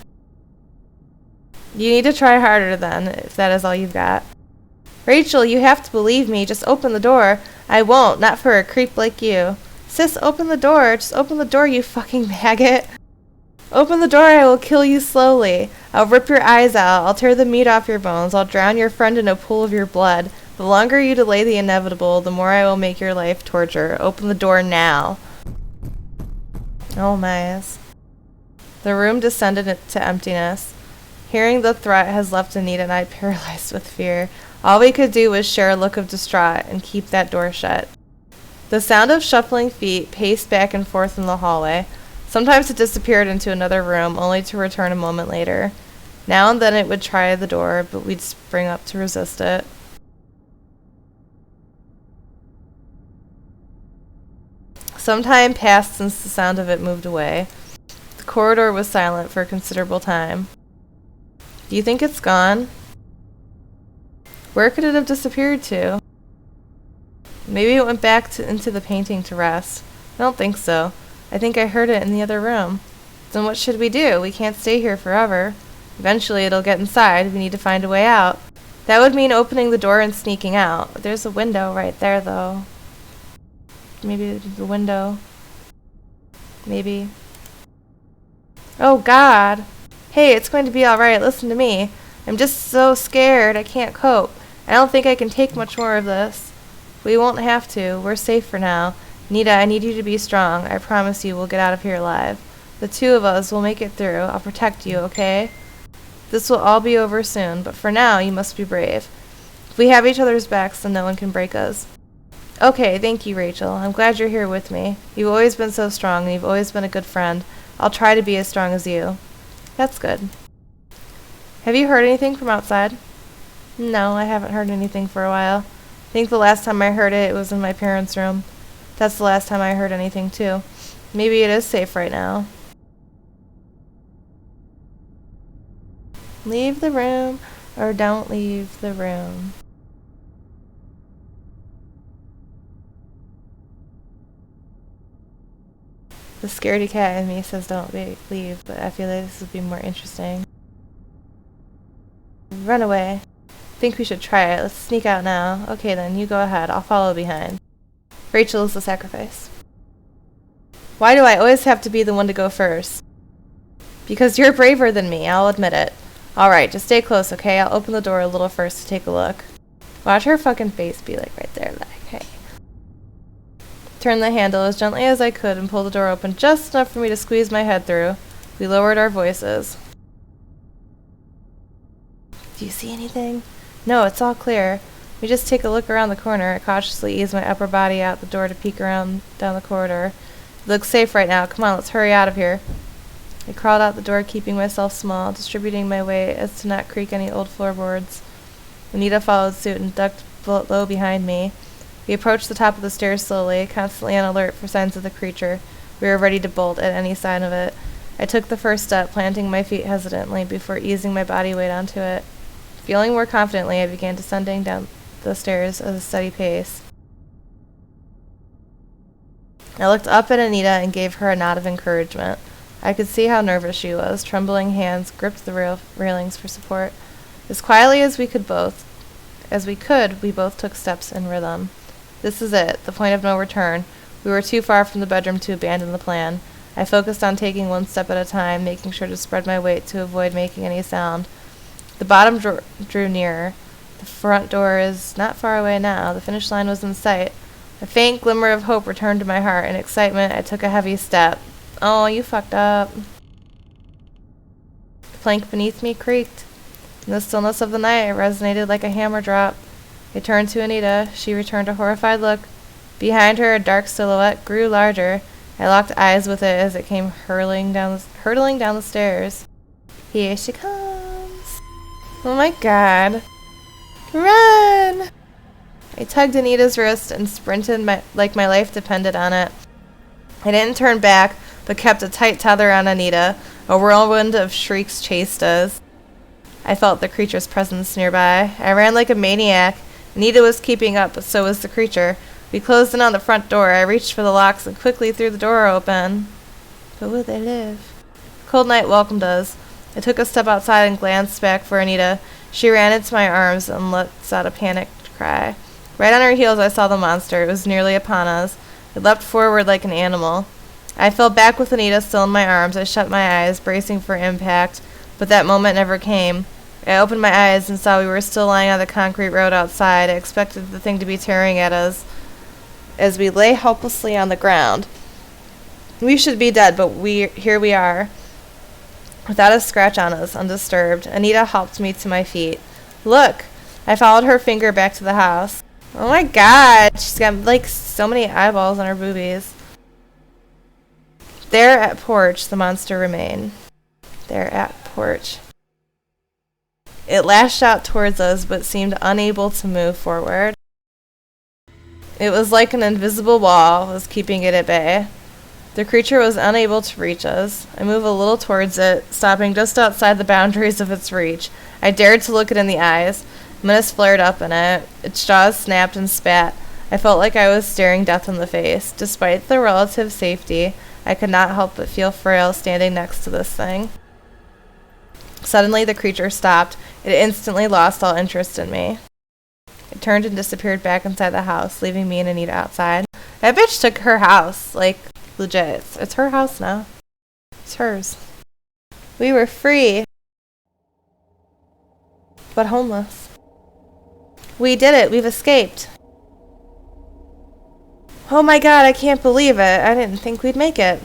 You need to try harder then, if that is all you've got. Rachel, you have to believe me. Just open the door. I won't. Not for a creep like you. Sis, open the door. Just open the door, you fucking maggot. Open the door, I will kill you slowly. I'll rip your eyes out. I'll tear the meat off your bones. I'll drown your friend in a pool of your blood. The longer you delay the inevitable, the more I will make your life torture. Open the door now. Oh my. The room descended to emptiness. Hearing the threat has left Anita and I paralyzed with fear. All we could do was share a look of distraught and keep that door shut. The sound of shuffling feet paced back and forth in the hallway. Sometimes it disappeared into another room, only to return a moment later. Now and then it would try the door, but we'd spring up to resist it. Some time passed since the sound of it moved away. The corridor was silent for a considerable time. Do you think it's gone? Where could it have disappeared to? Maybe it went back into the painting to rest. I don't think so. I think I heard it in the other room. Then what should we do? We can't stay here forever. Eventually it'll get inside. We need to find a way out. That would mean opening the door and sneaking out. There's a window right there, though. Maybe the window. Maybe. Oh, God. Hey, it's going to be alright. Listen to me. I'm just so scared. I can't cope. I don't think I can take much more of this. We won't have to. We're safe for now. Nita, I need you to be strong. I promise you we'll get out of here alive. The two of us will make it through. I'll protect you, okay? This will all be over soon, but for now, you must be brave. If we have each other's backs, then no one can break us. Okay, thank you, Rachel. I'm glad you're here with me. You've always been so strong, and you've always been a good friend. I'll try to be as strong as you. That's good. Have you heard anything from outside? No, I haven't heard anything for a while. I think the last time I heard it was in my parents' room. That's the last time I heard anything, too. Maybe it is safe right now. Leave the room, or don't leave the room. The scaredy cat in me says don't leave, but I feel like this would be more interesting. Run away. Think we should try it. Let's sneak out now. Okay then, you go ahead. I'll follow behind. Rachel is the sacrifice. Why do I always have to be the one to go first? Because you're braver than me, I'll admit it. Alright, just stay close, okay? I'll open the door a little first to take a look. Watch her fucking face be like right there, like, hey. Turn the handle as gently as I could and pull the door open just enough for me to squeeze my head through. We lowered our voices. Do you see anything? No, it's all clear. We just take a look around the corner. I cautiously ease my upper body out the door to peek around down the corridor. It looks safe right now. Come on, let's hurry out of here. I crawled out the door, keeping myself small, distributing my weight as to not creak any old floorboards. Anita followed suit and ducked low behind me. We approached the top of the stairs slowly, constantly on alert for signs of the creature. We were ready to bolt at any sign of it. I took the first step, planting my feet hesitantly before easing my body weight onto it. Feeling more confidently, I began descending down the stairs at a steady pace. I looked up at Anita and gave her a nod of encouragement. I could see how nervous she was. Trembling hands gripped the railings for support. As quietly as we could, we both took steps in rhythm. This is it, the point of no return. We were too far from the bedroom to abandon the plan. I focused on taking one step at a time, making sure to spread my weight to avoid making any sound. The bottom drew nearer. The front door is not far away now. The finish line was in sight. A faint glimmer of hope returned to my heart. In excitement, I took a heavy step. Oh, you fucked up. The plank beneath me creaked. In the stillness of the night, it resonated like a hammer drop. I turned to Anita. She returned a horrified look. Behind her, a dark silhouette grew larger. I locked eyes with it as it came hurtling down the stairs. Here she comes. Oh my god. Run! I tugged Anita's wrist and sprinted like my life depended on it. I didn't turn back, but kept a tight tether on Anita. A whirlwind of shrieks chased us. I felt the creature's presence nearby. I ran like a maniac. Anita was keeping up, but so was the creature. We closed in on the front door. I reached for the locks and quickly threw the door open. But will they live? Cold night welcomed us. I took a step outside and glanced back for Anita. She ran into my arms and let out a panicked cry. Right on her heels I saw the monster. It was nearly upon us. It leapt forward like an animal. I fell back with Anita still in my arms. I shut my eyes, bracing for impact, but that moment never came. I opened my eyes and saw we were still lying on the concrete road outside. I expected the thing to be tearing at us as we lay helplessly on the ground. We should be dead, but here we are, without a scratch on us, undisturbed. Anita helped me to my feet. Look! I followed her finger back to the house. Oh my god! She's got like so many eyeballs on her boobies. There at porch, the monster remained. There at porch. It lashed out towards us, but seemed unable to move forward. It was like an invisible wall was keeping it at bay. The creature was unable to reach us. I moved a little towards it, stopping just outside the boundaries of its reach. I dared to look it in the eyes. Menace flared up in it. Its jaws snapped and spat. I felt like I was staring death in the face. Despite the relative safety, I could not help but feel frail standing next to this thing. Suddenly, the creature stopped. It instantly lost all interest in me. It turned and disappeared back inside the house, leaving me and Anita outside. That bitch took her house. Like, legit. It's her house now. It's hers. We were free. But homeless. We did it. We've escaped. Oh my god, I can't believe it. I didn't think we'd make it.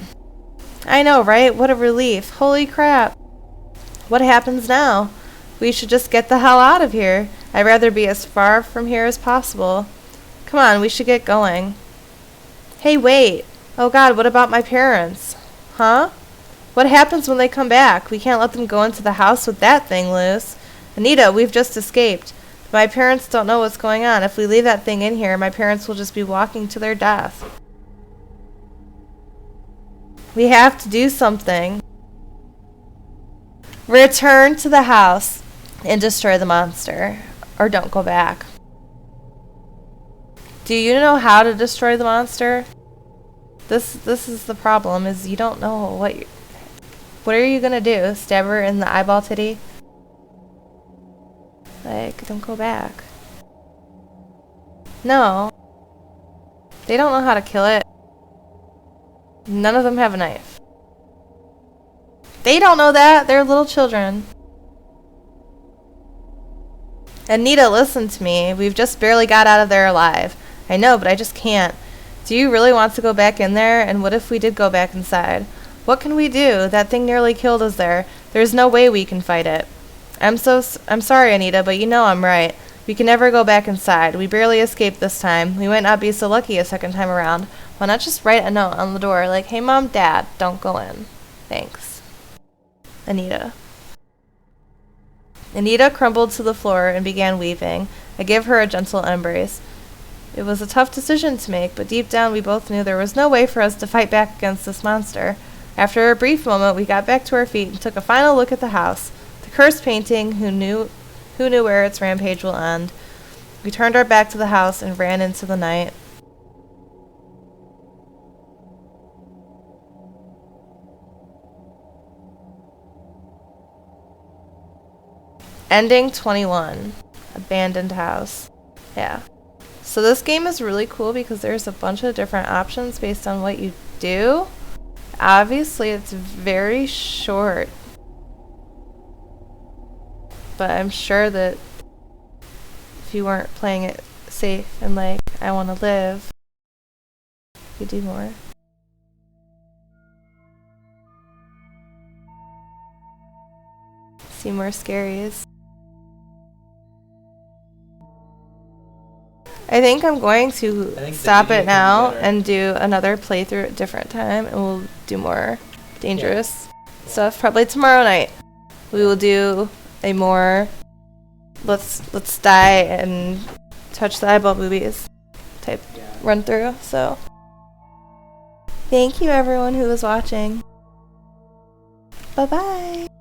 I know, right? What a relief. Holy crap. What happens now? We should just get the hell out of here. I'd rather be as far from here as possible. Come on, we should get going. Hey, wait. Oh god, what about my parents? Huh? What happens when they come back? We can't let them go into the house with that thing loose. Anita, we've just escaped. My parents don't know what's going on. If we leave that thing in here, my parents will just be walking to their death. We have to do something. Return to the house and destroy the monster. Or don't go back. Do you know how to destroy the monster? This is the problem, is you don't know what are you gonna do? Stab her in the eyeball titty? Like, don't go back. No. They don't know how to kill it. None of them have a knife. They don't know that. They're little children. Anita, listen to me. We've just barely got out of there alive. I know, but I just can't. Do you really want to go back in there? And what if we did go back inside? What can we do? That thing nearly killed us there. There's no way we can fight it. I'm sorry, Anita, but you know I'm right. We can never go back inside. We barely escaped this time. We might not be so lucky a second time around. Why not just write a note on the door like, hey mom, dad, don't go in. Thanks. Anita. Anita crumbled to the floor and began weeping. I gave her a gentle embrace. It was a tough decision to make, but deep down we both knew there was no way for us to fight back against this monster. After a brief moment, we got back to our feet and took a final look at the house. The cursed painting, who knew where its rampage will end. We turned our back to the house and ran into the night. Ending 21. Abandoned house. Yeah. So this game is really cool because there's a bunch of different options based on what you do. Obviously, it's very short. But I'm sure that if you weren't playing it safe and like, I want to live, you do more. See more scaries. I think I'm going to stop it now and do another playthrough at a different time, and we'll do more dangerous stuff. Probably tomorrow night. We will do a more let's die and touch the eyeball boobies type run through. So thank you everyone who was watching. Bye bye.